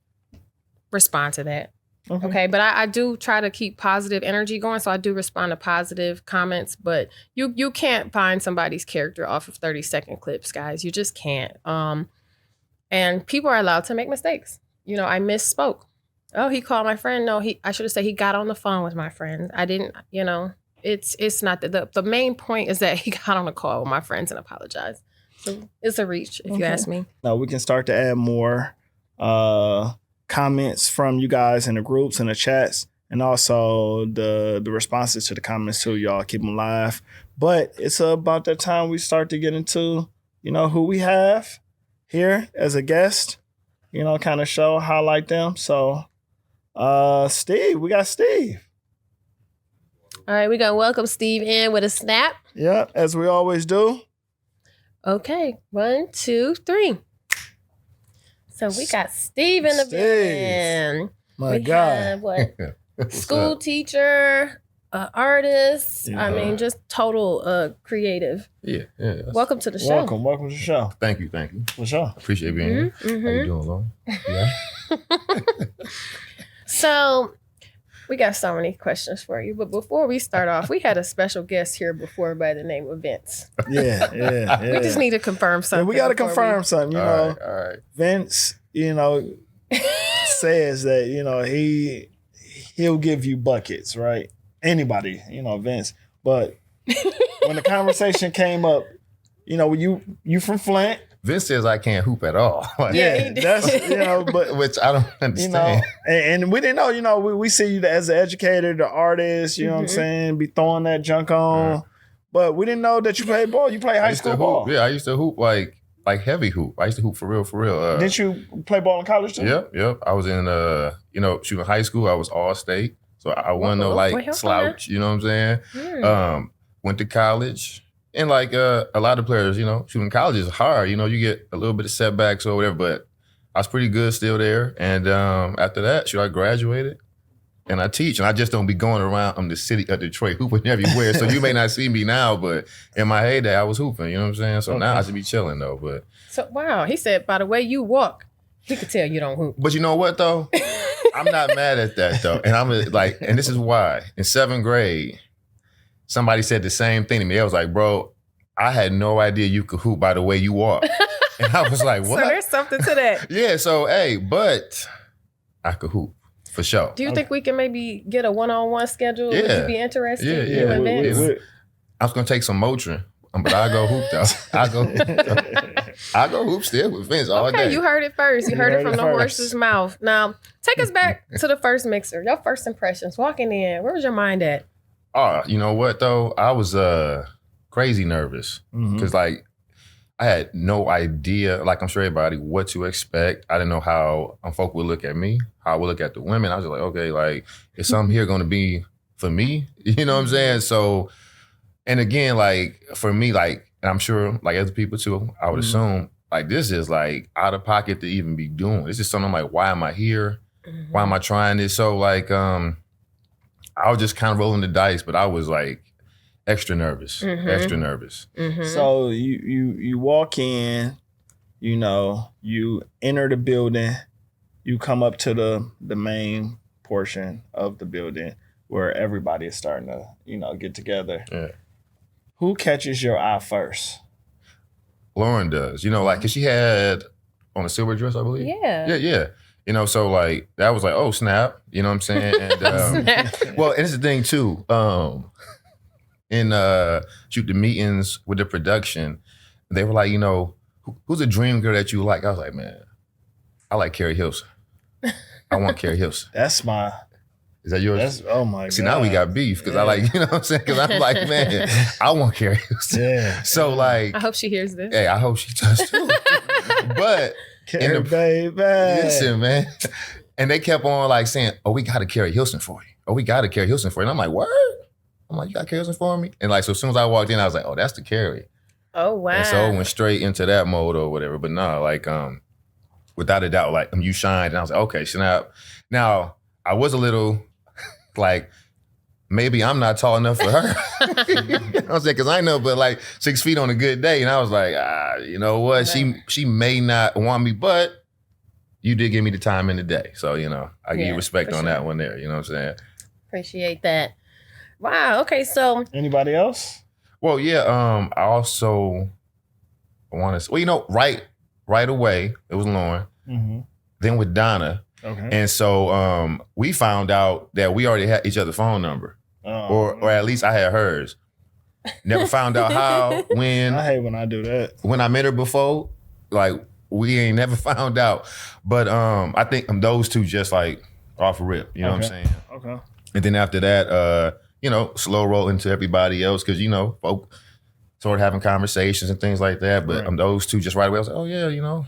respond to that. Okay, but I do try to keep positive energy going, so I do respond to positive comments, but you can't find somebody's character off of 30-second clips, guys. You just can't. And people are allowed to make mistakes. I misspoke. Oh, he called my friend. No, I should have said he got on the phone with my friend. I didn't, it's not the main point is that he got on a call with my friends and apologized. So it's a reach, if you ask me. Now we can start to add more comments from you guys in the groups and the chats, and also the responses to the comments too. Y'all keep them live. But it's about that time we start to get into, who we have here as a guest, kind of show, highlight them. So Steve, we got Steve. All right, we're going to welcome Steve in with a snap. Yeah, as we always do. Okay, 1, 2, 3. So we got Steve in the building. My God. Have, what? School teacher, artist. Yeah. I mean, just total creative. Yeah. Welcome to the show. Welcome to the show. Thank you. For sure. Appreciate being here. Mm-hmm. How you doing, Lauren? Yeah. So we got so many questions for you, but before we start off, we had a special guest here before by the name of Vince. Yeah. We just need to confirm something. Yeah, we got to confirm something, All right. Vince, says that, he'll give you buckets, right? Anybody, Vince. But when the conversation came up, you from Flint. Vince says I can't hoop at all. That's, but which I don't understand. And we didn't know, we see you as an educator, the artist, you know what I'm saying, be throwing that junk on. Right. But we didn't know that you played ball. You played high school ball. Yeah, I used to hoop like heavy hoop. I used to hoop for real. Didn't you play ball in college too? Yep. I was in, shooting high school. I was all state. So I wasn't slouch, you know what I'm saying? Went to college. And like a lot of players, shooting college is hard. You get a little bit of setbacks or whatever, but I was pretty good still there. And after that, I graduated and I teach. And I just don't be going around the city of Detroit hooping everywhere. So you may not see me now, but in my heyday, I was hooping. You know what I'm saying? So now I should be chilling though. But so wow, he said by the way you walk, he could tell you don't hoop. But you know what though? I'm not mad at that though. And I'm like, and this is why. In 7th grade, somebody said the same thing to me. I was like, bro, I had no idea you could hoop by the way you walk. And I was like, what? So there's something to that. Yeah, so, but I could hoop, for sure. Do you think we can maybe get a one-on-one schedule? Yeah. Would you be interested? Yeah. I was going to take some Motrin, but I'll go hoop, though. I'll go hoop, though. I go hoop still with Vince all day. Okay, you heard it first. You heard it from the horse's mouth. Now, take us back to the first mixer. Your first impressions, walking in. Where was your mind at? Oh, you know what though? I was crazy nervous because like I had no idea, like I'm sure everybody, what to expect. I didn't know how folk would look at me, how I would look at the women. I was just like, okay, like is something here going to be for me? You know what I'm saying? So, and again, like for me, like, and I'm sure like other people too, I would assume like this is like out of pocket to even be doing. This is something I'm like, why am I here? Why am I trying this? So like, I was just kind of rolling the dice, but I was like extra nervous, extra nervous. So you walk in, you know, you enter the building, you come up to the main portion of the building where everybody is starting to, you know, get together. Yeah. Who catches your eye first? Lauren does, you know, like, cause she had on a silver dress, I believe. Yeah. You know, so like that was like, oh snap, you know what I'm saying? And well, and it's the thing too. In shoot the meetings with the production, they were like, you know, who's a dream girl that you like? I was like, man, I like Carrie Hilson. I want Carrie Hilson. That's my. Is that yours? Oh my God. See, now we got beef because I like, you know what I'm saying? Because I'm like, man, I want Carrie Hilson. Yeah. So like, I hope she hears this. hey, I hope she does too. But Carrie, baby. Listen, man. And they kept on like saying, oh, we got a Carrie Hilson for you. Oh, we got a Carrie Hilson for you. And I'm like, what? I'm like, you got Carrie Hilson for me? And like, so as soon as I walked in, I was like, oh, that's the Carrie. Oh, wow. And so I went straight into that mode or whatever. But no, like, without a doubt, like, you shined. And I was like, okay, snap. Now, I was a little like, maybe I'm not tall enough for her. You know what I'm saying? Because I know, but like 6 feet on a good day. And I was like, you know what? She may not want me, but you did give me the time in the day. So, you know, I give you respect on that one there. You know what I'm saying? Appreciate that. Wow. Okay. So Anybody else? Well, yeah. I also want to, well, you know, right away, it was Lauren. Then with Donna. Okay. And so we found out that we already had each other's phone number. Or at least I had hers. Never found out how, when. I hate when I do that. When I met her before, like, we ain't never found out. But I think those two just like off rip, you know what I'm saying? Okay. And then after that, you know, slow roll into everybody else because, you know, folk sort of having conversations and things like that. But those two just right away, I was like, oh yeah, you know,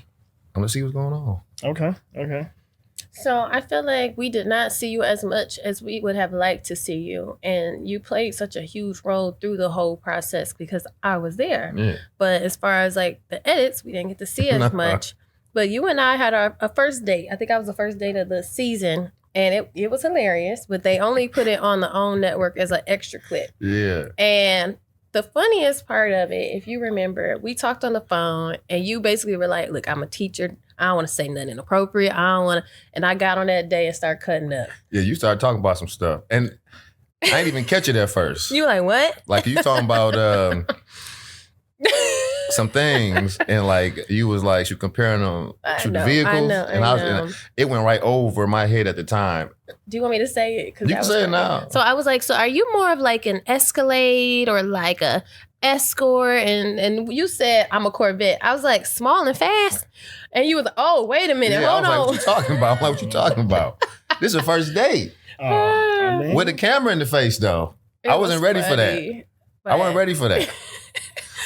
I'm gonna see what's going on. Okay. So I feel like we did not see you as much as we would have liked to see you. And you played such a huge role through the whole process because I was there. Yeah. But as far as like the edits, we didn't get to see as much. But you and I had a first date. I think I was the first date of the season. And it was hilarious. But they only put it on the OWN network as an extra clip. Yeah. And the funniest part of it, if you remember, we talked on the phone and you basically were like, look, I'm a teacher. I don't want to say nothing inappropriate. I don't want to. And I got on that day and started cutting up. Yeah, you started talking about some stuff. And I didn't even catch it at first. You like, what? Like, you talking about some things. And like, you was like, you comparing them to the vehicles. I know. And it went right over my head at the time. Do you want me to say it? You can say it now. So I was like, so are you more of like an Escalade or like a Escort? And you said, I'm a Corvette. I was like, small and fast? And you was like, oh, wait a minute, hold on. Like, what you talking about? I'm like, what you talking about? This is a first date. With a camera in the face, though. I wasn't ready for that. I wasn't ready for that.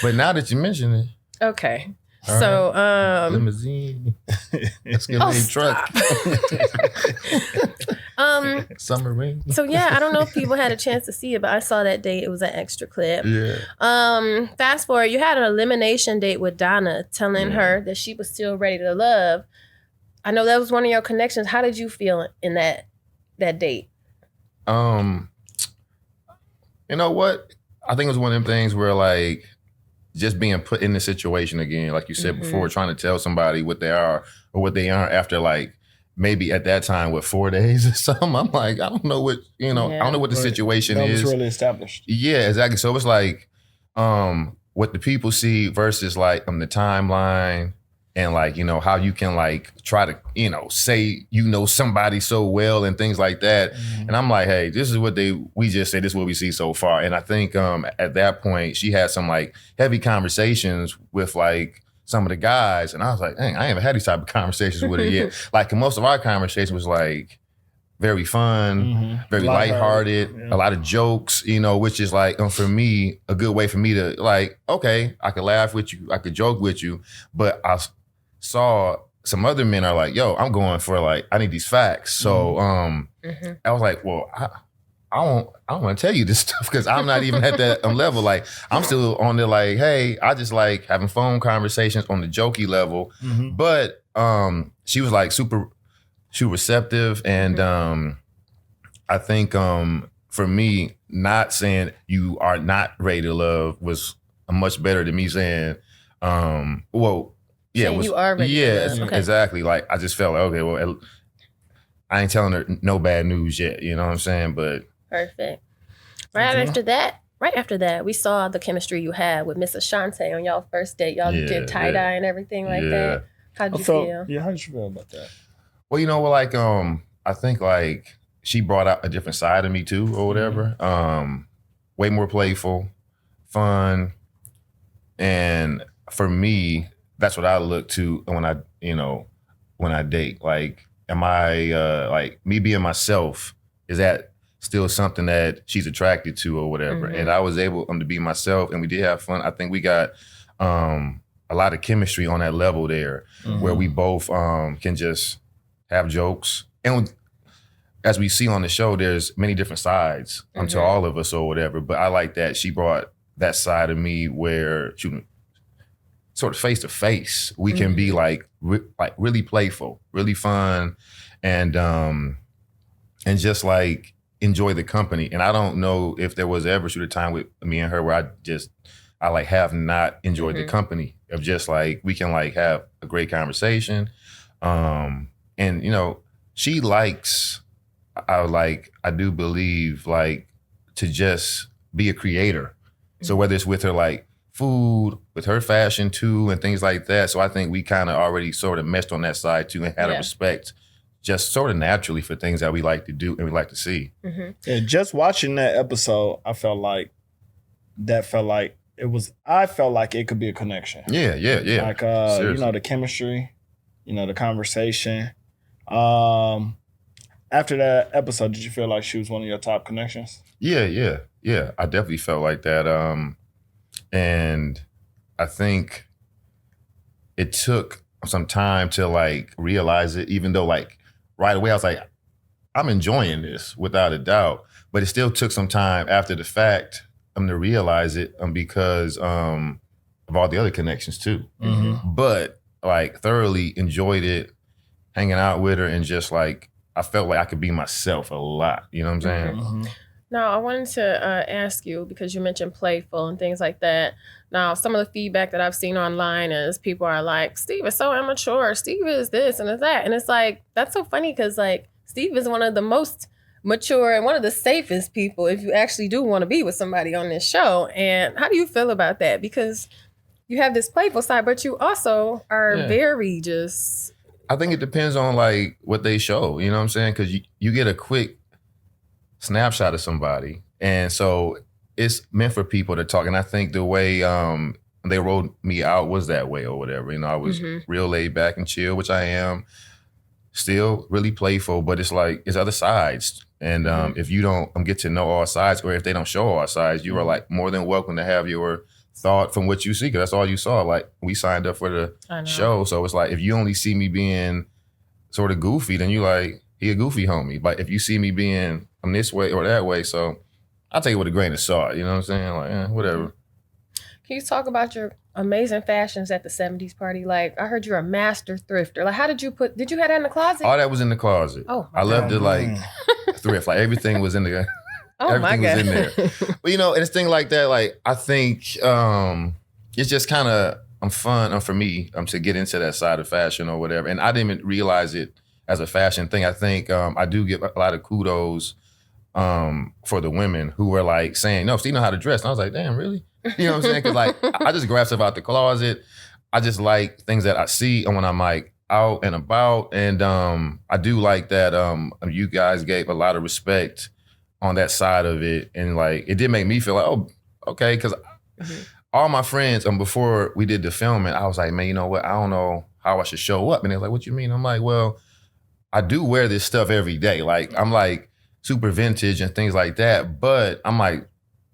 But now that you mention it. Okay. So, limousine. Escalade truck. Submarine. So yeah, I don't know if people had a chance to see it, but I saw that date. It was an extra clip. Yeah. Fast forward, you had an elimination date with Donna, telling her that she was still ready to love. I know that was one of your connections. How did you feel in that date? You know what? I think it was one of them things where like, just being put in the situation again, like you said before, trying to tell somebody what they are or what they aren't after like maybe at that time, 4 days or something. I'm like, I don't know what, you know, I don't know what the situation is. That was really established. Yeah, exactly. So it's like what the people see versus like the timeline and like, you know, how you can like try to, you know, say, you know, somebody so well and things like that. And I'm like, hey, this is what we just say, this is what we see so far. And I think at that point, she had some like heavy conversations with like some of the guys, and I was like, dang, I ain't even had these type of conversations with her yet. Like, most of our conversation was like very fun, very lighthearted, a lot of jokes, you know, which is like, for me, a good way for me to like, okay, I could laugh with you, I could joke with you, but I saw some other men are like, yo, I'm going for like, I need these facts. So I was like, well, I don't want to tell you this stuff because I'm not even at that level. Like, I'm still on the like, hey, I just like having phone conversations on the jokey level. But she was like super receptive. And I think for me, not saying you are not ready to love was much better than me saying, well, yeah, you are ready to love. Okay. Exactly. Like, I just felt like, okay, well, I ain't telling her no bad news yet. You know what I'm saying? But perfect. Right after that, we saw the chemistry you had with Miss Ashante on y'all first date. Y'all did tie-dye and everything like that. How'd you feel? Yeah, how'd you feel about that? Well, you know, like, I think like she brought out a different side of me too, or whatever. Way more playful, fun. And for me, that's what I look to when I date. Like, am I like me being myself? Is that still something that she's attracted to or whatever? And I was able to be myself, and we did have fun. I think we got a lot of chemistry on that level there, where we both can just have jokes. And as we see on the show, there's many different sides to all of us or whatever. But I like that she brought that side of me where sort of face to face, we can be like really playful, really fun, and just like enjoy the company. And I don't know if there was ever a time with me and her where I like have not enjoyed the company of just like, we can like have a great conversation. And you know, she likes, I do believe like to just be a creator. So whether it's with her like food, with her fashion too, and things like that. So I think we kind of already sort of meshed on that side too, and had a respect just sort of naturally for things that we like to do and we like to see. Yeah, just watching that episode, I felt like it could be a connection. Yeah. Like, you know, the chemistry, you know, the conversation. After that episode, did you feel like she was one of your top connections? Yeah. I definitely felt like that. And I think it took some time to like realize it, even though like right away I was like, I'm enjoying this without a doubt. But it still took some time after the fact to realize it because of all the other connections too. But like thoroughly enjoyed it, hanging out with her, and just like, I felt like I could be myself a lot. You know what I'm saying? Now, I wanted to ask you, because you mentioned playful and things like that. Now, some of the feedback that I've seen online is people are like, Steve is so immature. Steve is this and is that. And it's like, that's so funny because like Steve is one of the most mature and one of the safest people if you actually do want to be with somebody on this show. And how do you feel about that? Because you have this playful side, but you also are very just... I think it depends on like what they show, you know what I'm saying? Because you get a quick snapshot of somebody. And so it's meant for people to talk. And I think the way they wrote me out was that way or whatever. You know, I was real laid back and chill, which I am. Still really playful, but it's like, it's other sides. And if you don't get to know all sides, or if they don't show all sides, you are like more than welcome to have your thought from what you see, because that's all you saw. Like, we signed up for the show. So it's like, if you only see me being sort of goofy, then you like, he a goofy homie. But if you see me being, I'm this way or that way, so I'll take it with a grain of salt. You know what I'm saying? Like, whatever. Can you talk about your amazing fashions at the 70s party? Like, I heard you're a master thrifter. Like, how did you have that in the closet? All that was in the closet. Oh, I loved it like thrift. Like, everything was in the everything was in there. But you know, and it's thing like that, like, I think it's just kind of fun for me to get into that side of fashion or whatever. And I didn't even realize it as a fashion thing. I think I do get a lot of kudos for the women who were like saying, no, Steve know how to dress. And I was like, damn, really? You know what I'm saying? Because like, I just grab stuff out the closet. I just like things that I see and when I'm like out and about. And I do like that you guys gave a lot of respect on that side of it. And like, it did make me feel like, oh, okay. Because all my friends, before we did the filming, I was like, man, you know what? I don't know how I should show up. And they're like, what you mean? I'm like, well, I do wear this stuff every day. Like, I'm like super vintage and things like that. But I'm like,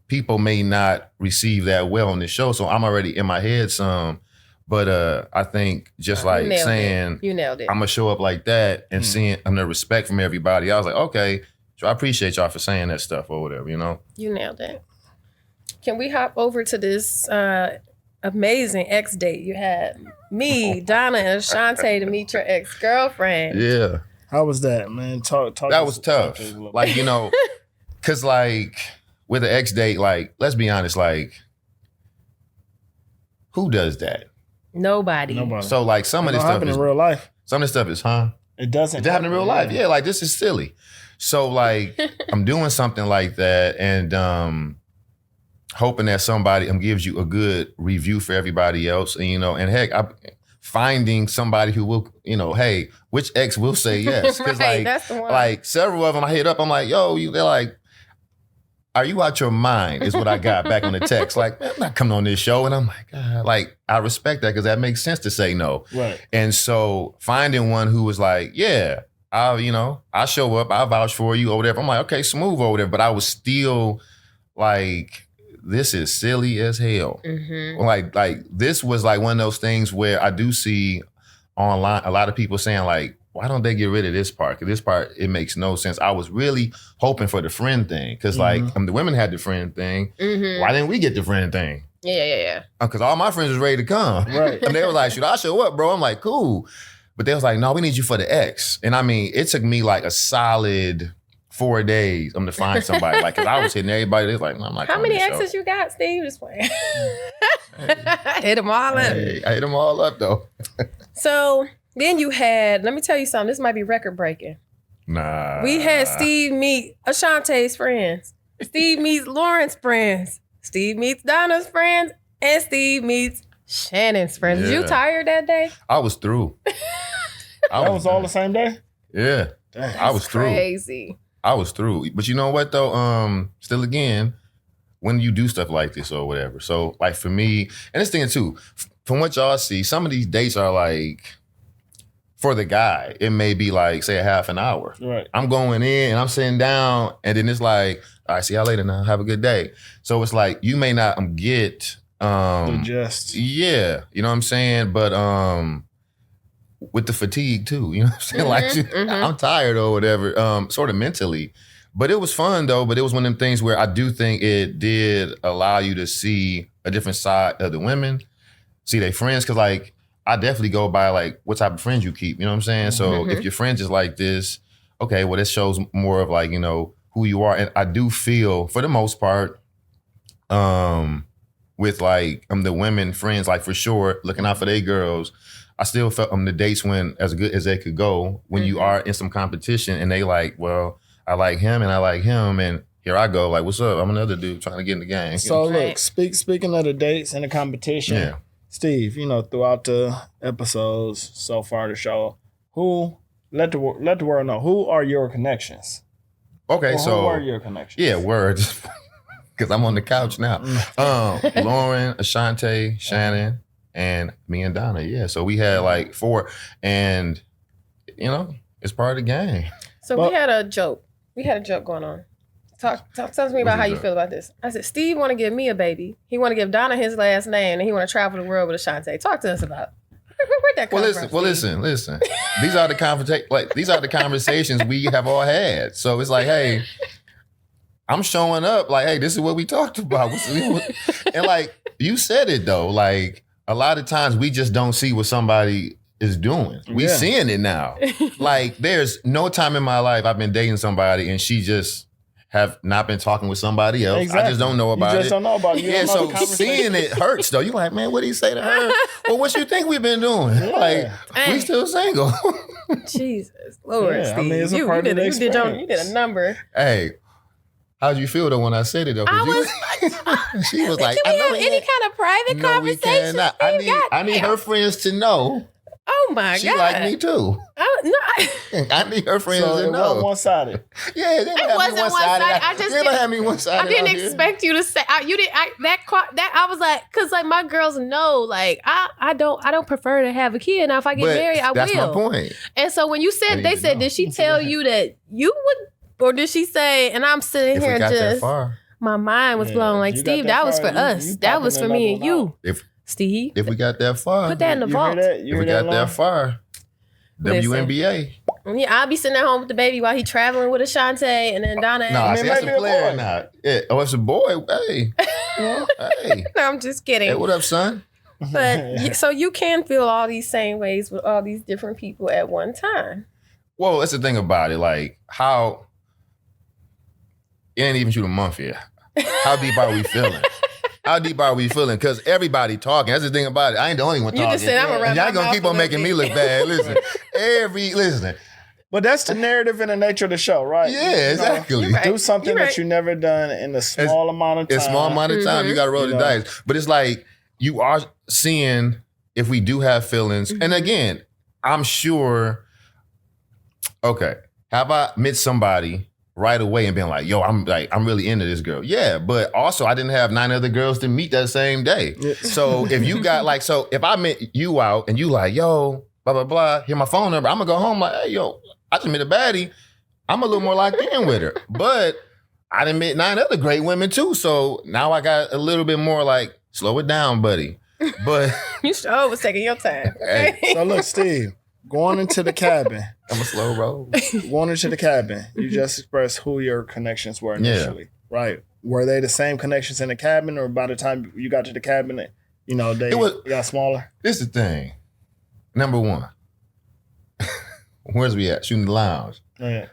people may not receive that well on this show. So I'm already in my head some. But I think just like saying, you nailed it. I'm going to show up like that and seeing the respect from everybody. I was like, okay, so I appreciate y'all for saying that stuff or whatever, you know? You nailed it. Can we hop over to this amazing ex date you had? Me, Donna, and Ashante to meet your ex-girlfriend. Yeah. How was that, man? Talk that was tough. Like, you know, because like with an ex date, like, let's be honest, like, who does that? Nobody. So like some of this stuff is in real life. Some of this stuff is, It doesn't happen in real life. Yeah, like this is silly. So like I'm doing something like that and hoping that somebody gives you a good review for everybody else. And you know, and heck, I'm finding somebody who will, you know, hey, which ex will say yes? Because right, that's the one. Like several of them I hit up, I'm like, yo, they're like, are you out your mind? Is what I got back on the text. Like, man, I'm not coming on this show. And I'm like, I respect that because that makes sense to say no. Right. And so finding one who was like, yeah, I'll show up, I'll vouch for you or whatever. I'm like, okay, smooth over there. But I was still like, this is silly as hell. Mm-hmm. Like this was like one of those things where I do see online a lot of people saying like, why don't they get rid of this part? Because this part, it makes no sense. I was really hoping for the friend thing. Because like the women had the friend thing. Mm-hmm. Why didn't we get the friend thing? Yeah. Because all my friends was ready to come. Right. And they were like, should I show up, bro? I'm like, cool. But they was like, no, we need you for the ex. And I mean, it took me like a solid 4 days to find somebody. Like, because I was hitting everybody. They was like, no, I'm not How many exes you got, Steve? Just playing. Hit them all up. Hey, I hit them all up, though. So... Then you had, let me tell you something, this might be record breaking. Nah. We had Steve meet Ashante's friends. Steve meets Lauren's friends. Steve meets Donna's friends. And Steve meets Shannon's friends. Yeah. Was you tired that day? I was through. That was all the same day? Yeah. Dang. I was through. Crazy. I was through. But you know what though? Still again, when you do stuff like this or whatever. So like for me, and this thing too, from what y'all see, some of these dates are like, for the guy, it may be like, say, a half an hour. Right. I'm going in and I'm sitting down, and then it's like, all right, see y'all later now. Have a good day. So it's like, you may not get... the gist. Yeah, you know what I'm saying? But with the fatigue too, you know what I'm saying? I'm tired or whatever, sort of mentally. But it was fun though, but it was one of them things where I do think it did allow you to see a different side of the women, see their friends, because like, I definitely go by like what type of friends you keep, you know what I'm saying? So if your friends is like this, okay, well, this shows more of like, you know, who you are. And I do feel for the most part, with like the women friends, like for sure, looking out for their girls, I still felt the dates went as good as they could go when you are in some competition and they like, well, I like him and I like him and here I go, like, what's up? I'm another dude trying to get in the game. So look, speaking of the dates and the competition, yeah. Steve, you know, throughout the episodes so far the show, let the world know, who are your connections? Okay, who are your connections? Yeah, words. Because I'm on the couch now. Lauren, Ashante, Shannon, and me and Donna. Yeah, so we had like 4, and you know, it's part of the game. So we had a joke. We had a joke going on. Talk to me about how you feel about this. I said, Steve want to give me a baby. He want to give Donna his last name, and he want to travel the world with Ashante. Talk to us about where'd that come from. Listen. These are the conversations we have all had. So it's like, hey, I'm showing up. Like, hey, this is what we talked about. And like you said it though. Like a lot of times we just don't see what somebody is doing. We seeing it now. Like there's no time in my life I've been dating somebody and she just have not been talking with somebody else. Exactly. I just don't know about it. You just don't know about it. Yeah, so seeing it hurts though. You're like, man, what did he say to her? Well, what you think we've been doing? Yeah. Like, we still single. Jesus, Lord, Steve. I mean, it's a part of the experience. You did a number. Hey, how'd you feel though when I said it though? She was like, can we have any kind of private conversation? I need her friends to know Oh my God. She like me too. Oh, no, I need her friends So to it know. wasn't one-sided. Yeah, they it wasn't one-sided. I just didn't have me one-sided. I didn't expect you to say you didn't. I was like, because like my girls know, like I don't prefer to have a kid. Now if I get married, I will. That's my point. And so when you said, they said, did she tell you that you would, or did she say? And I'm sitting here just, my mind was blown. Like, Steve, that was for us. That was for me and you. Steve, if we got that far, put that in the vault. If we got that far, WNBA. Yeah, I'll be sitting at home with the baby while he traveling with Ashante, and then Donna. Nah, that's a player now. Yeah. Oh, it's a boy. Hey, hey. No, I'm just kidding. Hey, what up, son? But so you can feel all these same ways with all these different people at one time. Well, that's the thing about it. Like, how it ain't even shoot a month yet. How deep are we feeling? How deep are we feeling? Because everybody talking. That's the thing about it. I ain't the only one talking. You just said I'm around. Y'all gonna keep on making me look bad. Listen, listen. But that's the narrative and the nature of the show, right? Yeah, exactly. Right. Do something that you never done in a small amount of time. In a small amount of time, you got to roll the dice. But it's like you are seeing if we do have feelings. And again, I'm sure. Okay, have I met somebody right away and been like, yo, I'm really into this girl. Yeah, but also I didn't have 9 other girls to meet that same day. Yeah. So if you got like, so if I met you out and you like, yo, blah, blah, blah, here's my phone number, I'm gonna go home like, hey, yo, I just met a baddie. I'm a little more locked in with her. But I done met 9 other great women too. So now I got a little bit more like, slow it down, buddy. But you sure was taking your time. Okay? Hey. So look, Steve, going into the cabin. I'm a slow roll. Going into the cabin, you just expressed who your connections were initially, right? Were they the same connections in the cabin, or by the time you got to the cabin, they got smaller? This is the thing. Number one, where's we at? Shooting the lounge. Yeah.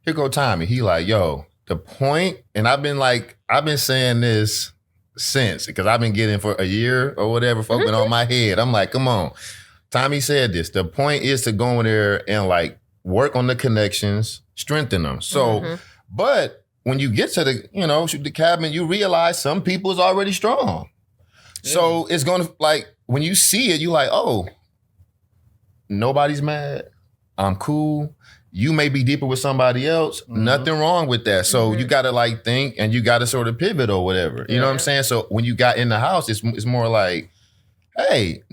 Here go Tommy. He like, yo, the point, and I've been saying this since, because I've been getting for a year or whatever, folk been on my head. I'm like, come on. Tommy said this. The point is to go in there and like work on the connections, strengthen them. So, but when you get to the, shoot the cabin, you realize some people is already strong. Yeah. So it's going to like, when you see it, you like, oh, nobody's mad. I'm cool. You may be deeper with somebody else. Nothing wrong with that. So you got to like think and you got to sort of pivot or whatever. You know what I'm saying? So when you got in the house, it's more like, hey,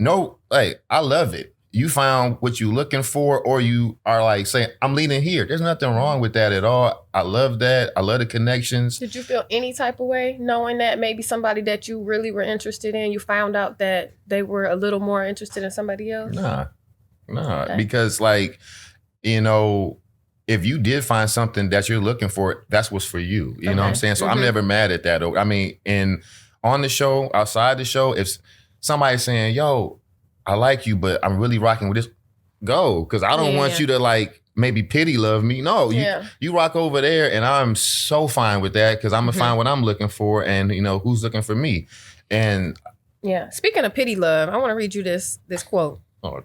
I love it. You found what you looking for, or you are like saying, I'm leaning here. There's nothing wrong with that at all. I love that. I love the connections. Did you feel any type of way knowing that maybe somebody that you really were interested in, you found out that they were a little more interested in somebody else? Nah. Okay. Because if you did find something that you're looking for, that's what's for you. You know what I'm saying? So I'm never mad at that. I mean, on the show, outside the show, if somebody's saying, yo, I like you, but I'm really rocking with this, go. Because I don't want you to like maybe pity love me. No, you rock over there and I'm so fine with that because I'm going to find what I'm looking for and, who's looking for me. And yeah, speaking of pity love, I want to read you this quote. Oh,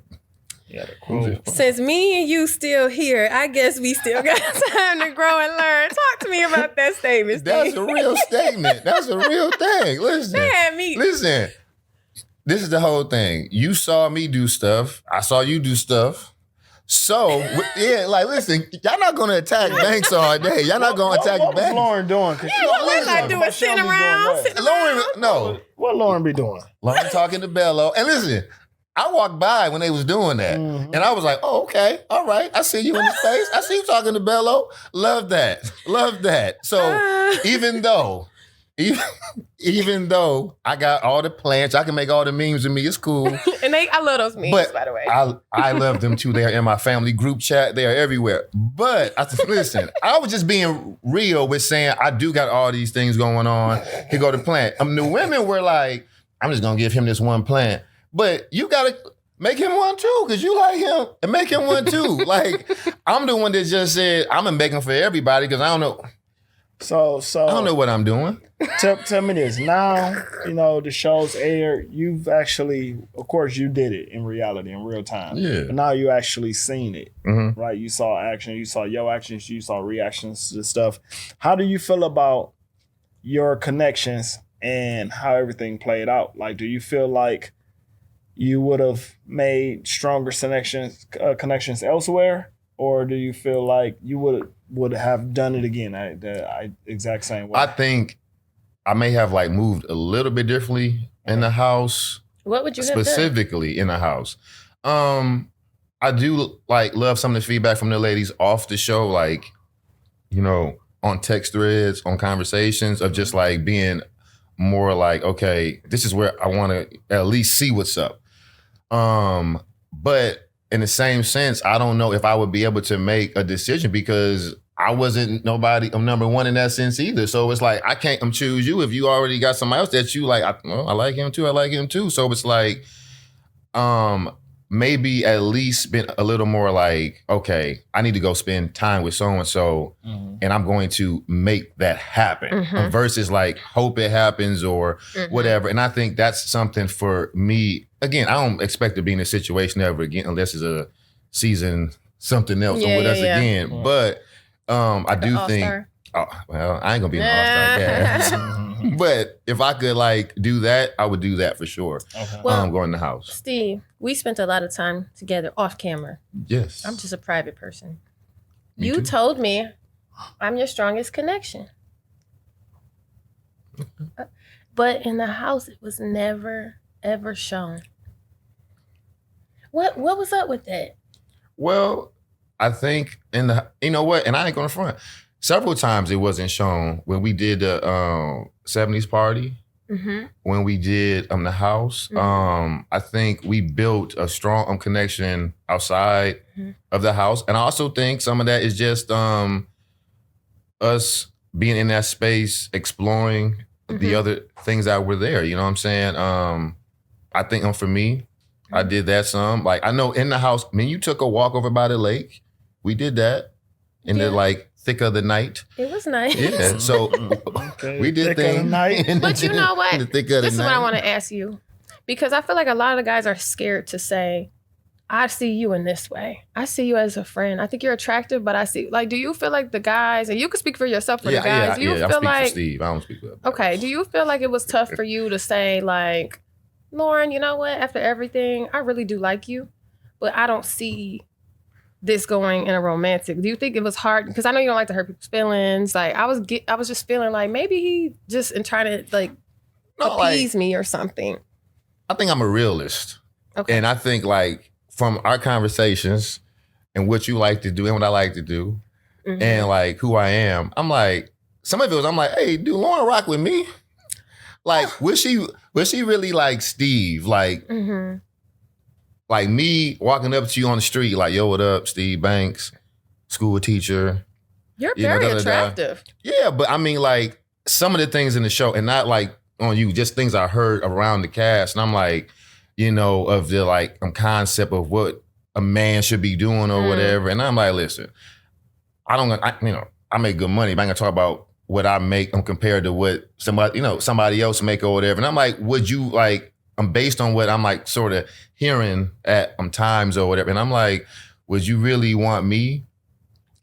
yeah, the quote. Since me and you still here, I guess we still got time to grow and learn. Talk to me about that statement, Steve. That's a real statement. That's a real thing. Listen. This is the whole thing. You saw me do stuff. I saw you do stuff. So, listen, y'all not going to attack Banks all day. Y'all not going to attack Banks. What was Lauren doing? What I doing? Sitting around? Lauren, no. What Lauren be doing? Lauren talking to Bello. And listen, I walked by when they was doing that. And I was like, oh, okay. All right. I see you in the face. I see you talking to Bello. Love that. Love that. So, even though I got all the plants, I can make all the memes with me. It's cool. And I love those memes, by the way. I love them too. They are in my family group chat. They are everywhere. But listen, I was just being real with saying I do got all these things going on. Here go the plant. The women were like, I'm just going to give him this one plant. But you got to make him one too, because you like him, and make him one too. Like, I'm the one that just said, I'm going to make him for everybody because I don't know. So I don't know what I'm doing. Tell me this. Now, the show's aired. You've actually, of course, you did it in reality, in real time. Yeah. But now you actually seen it, right? You saw action. You saw your actions. You saw reactions to stuff. How do you feel about your connections and how everything played out? Like, do you feel like, you would have made stronger connections elsewhere, or do you feel like you would have done it again the exact same way? I think I may have like moved a little bit differently in the house. What would you have done? Specifically in the house? I do like love some of the feedback from the ladies off the show, like, you know, on text threads, on conversations of just like being more like, okay, this is where I want to at least see what's up. But in the same sense, I don't know if I would be able to make a decision because I wasn't I'm number one in that sense either. So it's like, I can't choose you if you already got somebody else that you like, I like him too. So it's like, maybe at least been a little more like, okay, I need to go spend time with so-and-so and I'm going to make that happen versus like hope it happens or whatever. And I think that's something for me. Again, I don't expect to be in a situation ever again unless it's a season something else with us again. But I do think, well, I ain't gonna be an all-star cast. But if I could like do that, I would do that for sure. Okay. Well, going in the house. Steve, we spent a lot of time together off camera. Yes. I'm just a private person. You told me I'm your strongest connection. But in the house, it was never, ever shown. What was up with that? Well, I think you know what, and I ain't gonna front. Several times it wasn't shown when we did the 70s party, when we did the house. I think we built a strong connection outside of the house. And I also think some of that is just us being in that space, exploring the other things that were there. You know what I'm saying? I think for me, I did that some. Like, I know in the house, I mean, you took a walk over by the lake. We did that in the like, thick of the night. It was nice. Yeah, so we did things. But you know what? This is what I want to ask you. Because I feel like a lot of guys are scared to say, I see you in this way. I see you as a friend. I think you're attractive, but I see, like, do you feel like the guys, and you can speak for yourself for the guys, do you feel speak like, for Steve. I don't speak for okay, do you feel like it was tough for you to say, like, Lauren, you know what? After everything, I really do like you, but I don't see this going in a romantic. Do you think it was hard? Because I know you don't like to hurt people's feelings. Like I was just feeling like maybe he just trying to like appease me or something. I think I'm a realist. Okay. And I think like from our conversations and what you like to do and what I like to do and like who I am, I'm like, some of it was I'm like, hey, do Lauren rock with me? Like, was she really like Steve? Like, like me walking up to you on the street, like, yo, what up, Steve Banks, school teacher. You're very attractive. Yeah, but I mean, like, some of the things in the show, and not like on you, just things I heard around the cast, and I'm like, you know, of the like concept of what a man should be doing or whatever. And I'm like, listen, I make good money, but I ain't gonna talk about what I make compared to what somebody else make or whatever. And I'm like, would you like, I'm based on what I'm like sort of hearing at times or whatever. And I'm like, would you really want me?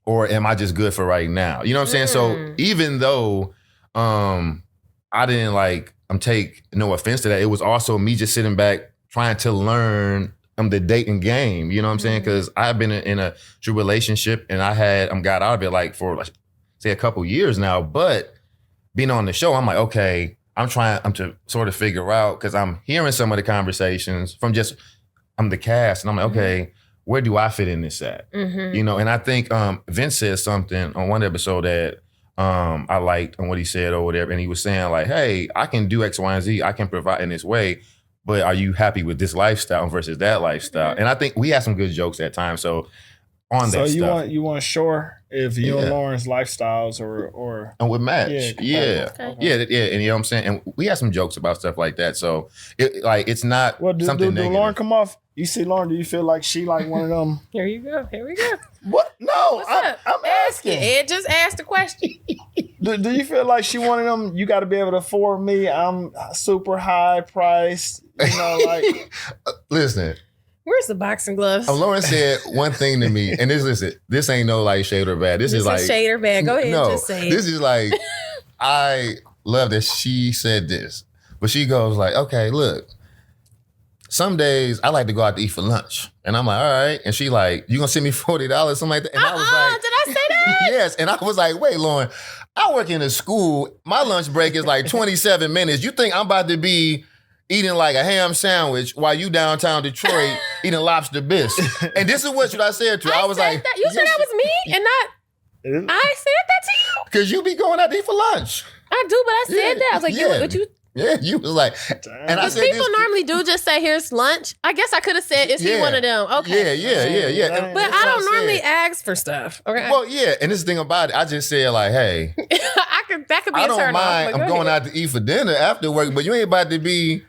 Or am I just good for right now? You know what I'm saying? So even though I didn't like, take no offense to that, it was also me just sitting back trying to learn the dating game. You know what I'm saying? Because I've been in a true relationship and I got out of it like for like, say a couple years now. But being on the show, I'm like, okay, I'm to sort of figure out, because I'm hearing some of the conversations from I'm the cast, and I'm like, okay, where do I fit in this at? You know, and I think Vince said something on one episode that I liked on what he said or whatever, and he was saying like, hey, I can do X, Y, and Z, I can provide in this way, but are you happy with this lifestyle versus that lifestyle? And I think we had some good jokes at times, so on that stuff. So you want sure if you and Lauren's lifestyles or and would match. And you know what I'm saying? And we had some jokes about stuff like that. So it's not something negative. Do Lauren come off? You see Lauren, do you feel like she like one of them? Here we go. What? No, I'm asking. Ed just asked the question. do you feel like she one of them, you got to be able to afford me, I'm super high priced, you know, like. Listen. Where's the boxing gloves? Lauren said one thing to me, and this ain't no like shade or bad. This is like shade or bad. Go ahead, just say it. This is like, I love that she said this, but she goes like, okay, look, some days I like to go out to eat for lunch. And I'm like, all right. And she like, you gonna send me $40, something like that? And I was like, did I say that? Yes. And I was like, wait, Lauren, I work in a school. My lunch break is like 27 minutes. You think I'm about to be eating like a ham sandwich while you downtown Detroit eating lobster bisque? And this is what I said to her. I was like, that. You said that was me and not, I said that to you? Because you be going out to eat for lunch. I do, but I said that. I was like, Yeah, you was like, and I said, people normally do just say, here's lunch. I guess I could have said, is he one of them? Okay. Yeah. But I don't normally ask for stuff. Okay. Well, yeah, and this thing about it, I just said like, hey, that could be a turn off. I don't mind. I'm going out to eat for dinner after work, but you ain't about to be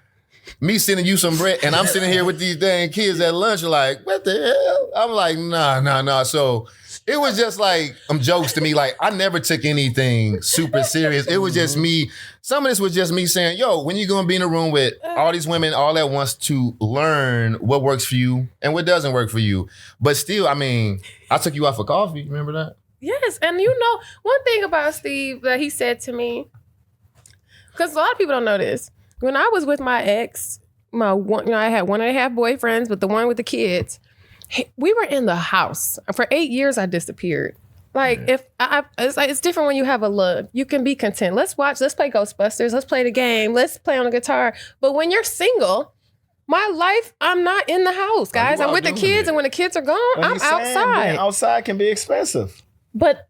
me sending you some bread, and I'm sitting here with these dang kids at lunch, like, what the hell? I'm like, nah. So it was just like jokes to me. Like, I never took anything super serious. It was just me. Some of this was just me saying, yo, when you gonna be in a room with all these women all at once to learn what works for you and what doesn't work for you. But still, I mean, I took you out for coffee. Remember that? Yes. And you know, one thing about Steve that he said to me, because a lot of people don't know this. When I was with my ex, I had 1.5 boyfriends, but the one with the kids, we were in the house. For 8 years, I disappeared. Like, it's different when you have a love. You can be content. Let's play Ghostbusters. Let's play the game. Let's play on the guitar. But when you're single, my life, I'm not in the house, guys. I'm with the kids, and when the kids are gone, I'm outside. Outside can be expensive. But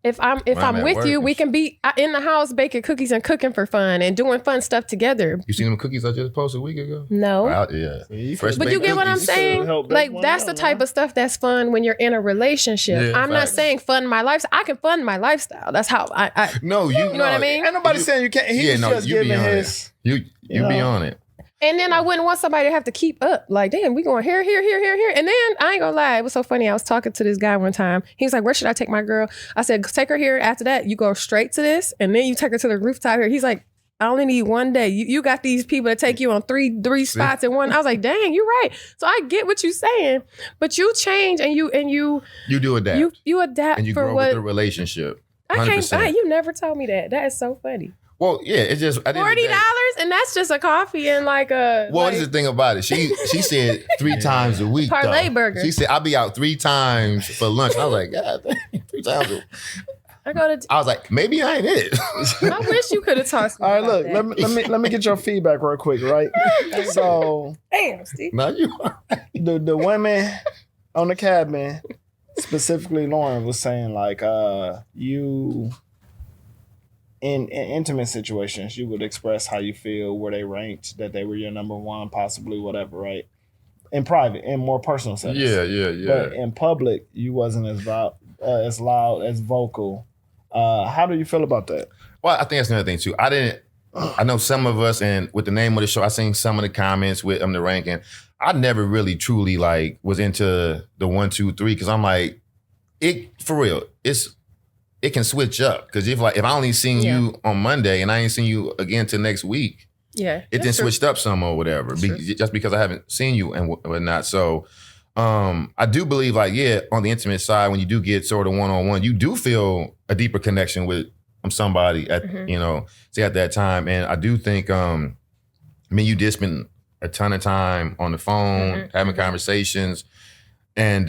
if I'm with you, we can be in the house baking cookies and cooking for fun and doing fun stuff together. You seen them cookies I just posted a week ago? No. Yeah. But you get what I'm saying? Like, that's the type of stuff that's fun when you're in a relationship. Yeah, I'm not saying fund my lifestyle. I can fund my lifestyle. That's how I No, you know what I mean? Ain't nobody saying you can't. He was just giving his. You be on it. And then I wouldn't want somebody to have to keep up. Like, damn, we going here. And then, I ain't gonna lie, it was so funny. I was talking to this guy one time. He was like, where should I take my girl? I said, take her here. After that, you go straight to this. And then you take her to the rooftop here. He's like, I only need one day. You got these people that take you on three spots in one. I was like, dang, you're right. So I get what you're saying. But you change and you do adapt. You adapt and you for grow with the relationship. 100%. You never told me that. That is so funny. Well, yeah, it's just $40, and that's just a coffee and like a. Well, this is the thing about it. She said 3 times a week. Parlay burger. She said I'll be out 3 times for lunch. I was like, God, 3 times. I was like, maybe I ain't it. I wish you could have talked to me. All right, look, let me get your feedback real quick, right? So, damn, Steve. No, you are right. The women on the cabin, specifically Lauren, was saying like, you. In intimate situations, you would express how you feel, where they ranked, that they were your number one, possibly whatever, right? In private, in more personal settings. Yeah. But in public, you wasn't as loud, as vocal. How do you feel about that? Well, I think that's another thing too. I know some of us, and with the name of the show, I seen some of the comments with the ranking. I never really truly like was into the 1, 2, 3 because I'm like, for real, it can switch up because if I only seen you on Monday and I ain't seen you again till next week, it then switched up some or whatever just because I haven't seen you and whatnot. So I do believe like, on the intimate side, when you do get sort of one-on-one, you do feel a deeper connection with somebody at, say at that time. And I do think, you did spend a ton of time on the phone, having conversations. And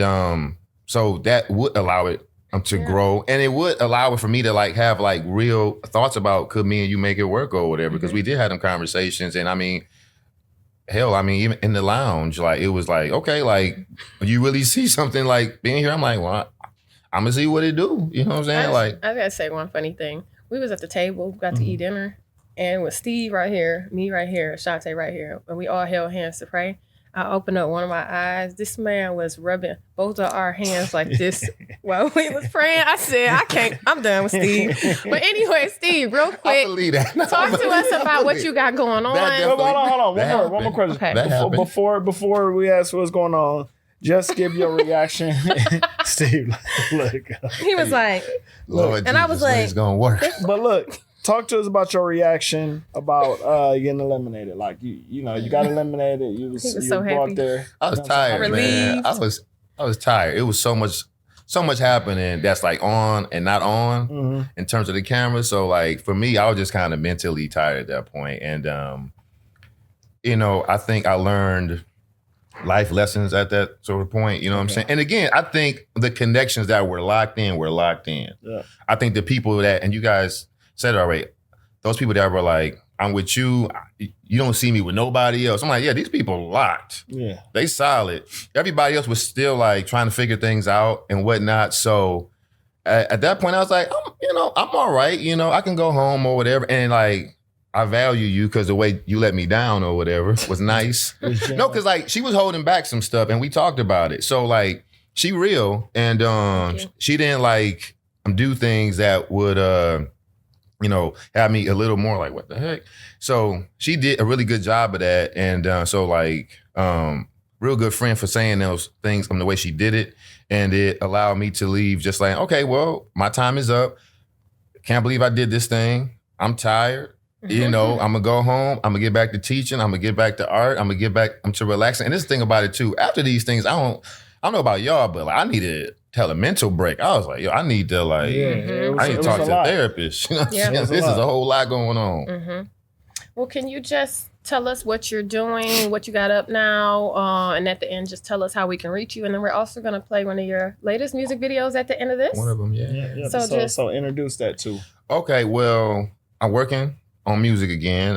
so that would allow it to grow, and it would allow it for me to like have like real thoughts about could me and you make it work or whatever, because we did have them conversations. And even in the lounge, like it was like, okay, like you really see something like being here. I'm like, well, I'm gonna see what it do. You know what I'm saying? I gotta say one funny thing. We was at the table, got to eat dinner, and with Steve right here, me right here, Shante right here, and we all held hands to pray. I opened up one of my eyes. This man was rubbing both of our hands like this while we was praying. I said, I'm done with Steve. But anyway, Steve, real quick, talk to us about what you got going on. Hold on. One more question. Okay. Before we ask what's going on, just give your reaction. Steve, look. He was like, Lord, and Jesus, I was like, it's going to work. But look. Talk to us about your reaction about getting eliminated. Like you got eliminated. You was so happy. There. I was tired, man. I was tired. It was so much happening that's like on and not on in terms of the camera. So like for me, I was just kind of mentally tired at that point. And you know, I think I learned life lessons at that sort of point, you know what I'm saying? And again, I think the connections that were locked in were locked in. Yeah. I think the people that, and you guys said it already, those people that were like, I'm with you, you don't see me with nobody else. I'm like, yeah, these people locked. Yeah. They solid. Everybody else was still like trying to figure things out and whatnot. So at that point, I was like, I'm all right. You know, I can go home or whatever. And like, I value you because the way you let me down or whatever was nice. No, because like she was holding back some stuff and we talked about it. So like she real and she didn't like do things that would have me a little more like, what the heck? So she did a really good job of that. And so like real good friend for saying those things from the way she did it. And it allowed me to leave just like, okay, well, my time is up. Can't believe I did this thing. I'm tired. You know, I'm going to go home. I'm going to get back to teaching. I'm going to get back to art. I'm going to get back to relaxing. And this thing about it too, after these things, I don't know about y'all, but like, I needed to tell a mental break. I was like, yo, I need to like, I need to talk to a therapist. You know what I'm saying? This is a whole lot going on. Well, can you just tell us what you're doing, what you got up now, and at the end, just tell us how we can reach you. And then we're also going to play one of your latest music videos at the end of this. One of them, yeah. So introduce that too. Okay, well, I'm working on music again,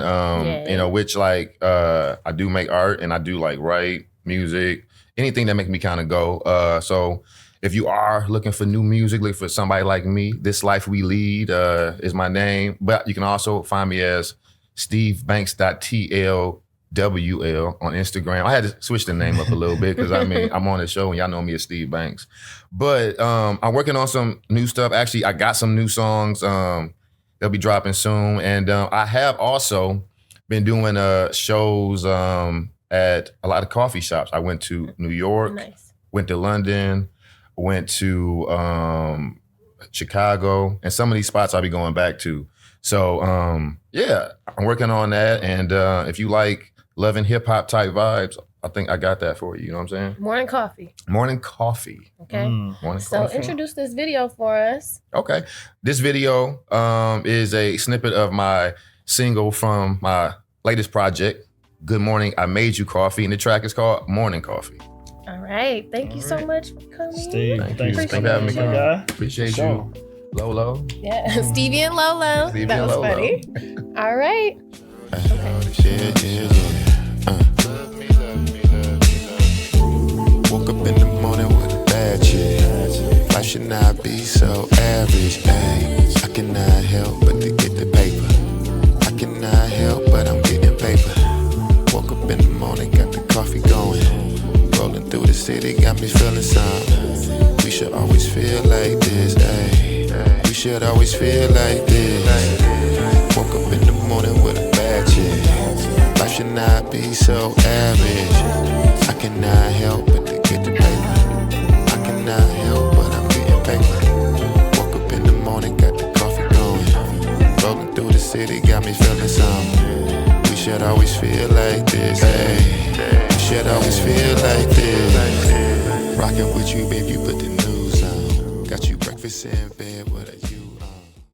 you know, which like I do make art and I do like write music, anything that make me kind of go. So if you are looking for new music, looking for somebody like me, This Life We Lead is my name. But you can also find me as stevebanks.tlwl on Instagram. I had to switch the name up a little bit because I mean, I'm on the show and y'all know me as Steve Banks. But I'm working on some new stuff. Actually, I got some new songs. They'll be dropping soon. And I have also been doing shows at a lot of coffee shops. I went to New York, went to London, went to Chicago, and some of these spots I'll be going back to. So yeah, I'm working on that. And if you like love and hip hop type vibes, I think I got that for you. You know what I'm saying? Morning coffee. Morning coffee. Okay. Morning so coffee. Introduce this video for us. Okay. This video is a snippet of my single from my latest project, Good Morning, I Made You Coffee. And the track is called Morning Coffee. All right. Thank you so much for coming. Steve, thanks for having me. Appreciate you. Lolo. Yeah. Stevie and Lolo. Stevie that and was Lolo. funny. All right. Woke up in the morning with a bad chick. Life should not be so average, ayy. I cannot help but to get the paper. I cannot help but I'm getting paper. Woke up in the morning, got the coffee going. Rolling through the city, got me feeling something. We should always feel like this, ayy. We should always feel like this. Woke up in the morning with a bad chick. Life should not be so average. I cannot help but to get the paper. I cannot help but I'm getting paper. Woke up in the morning, got the coffee going. Rolling through the city, got me feeling something. We should always feel like this, hey. We should always feel like this. Rockin' with you, babe, you put the news on. Got you breakfast in bed, what are you?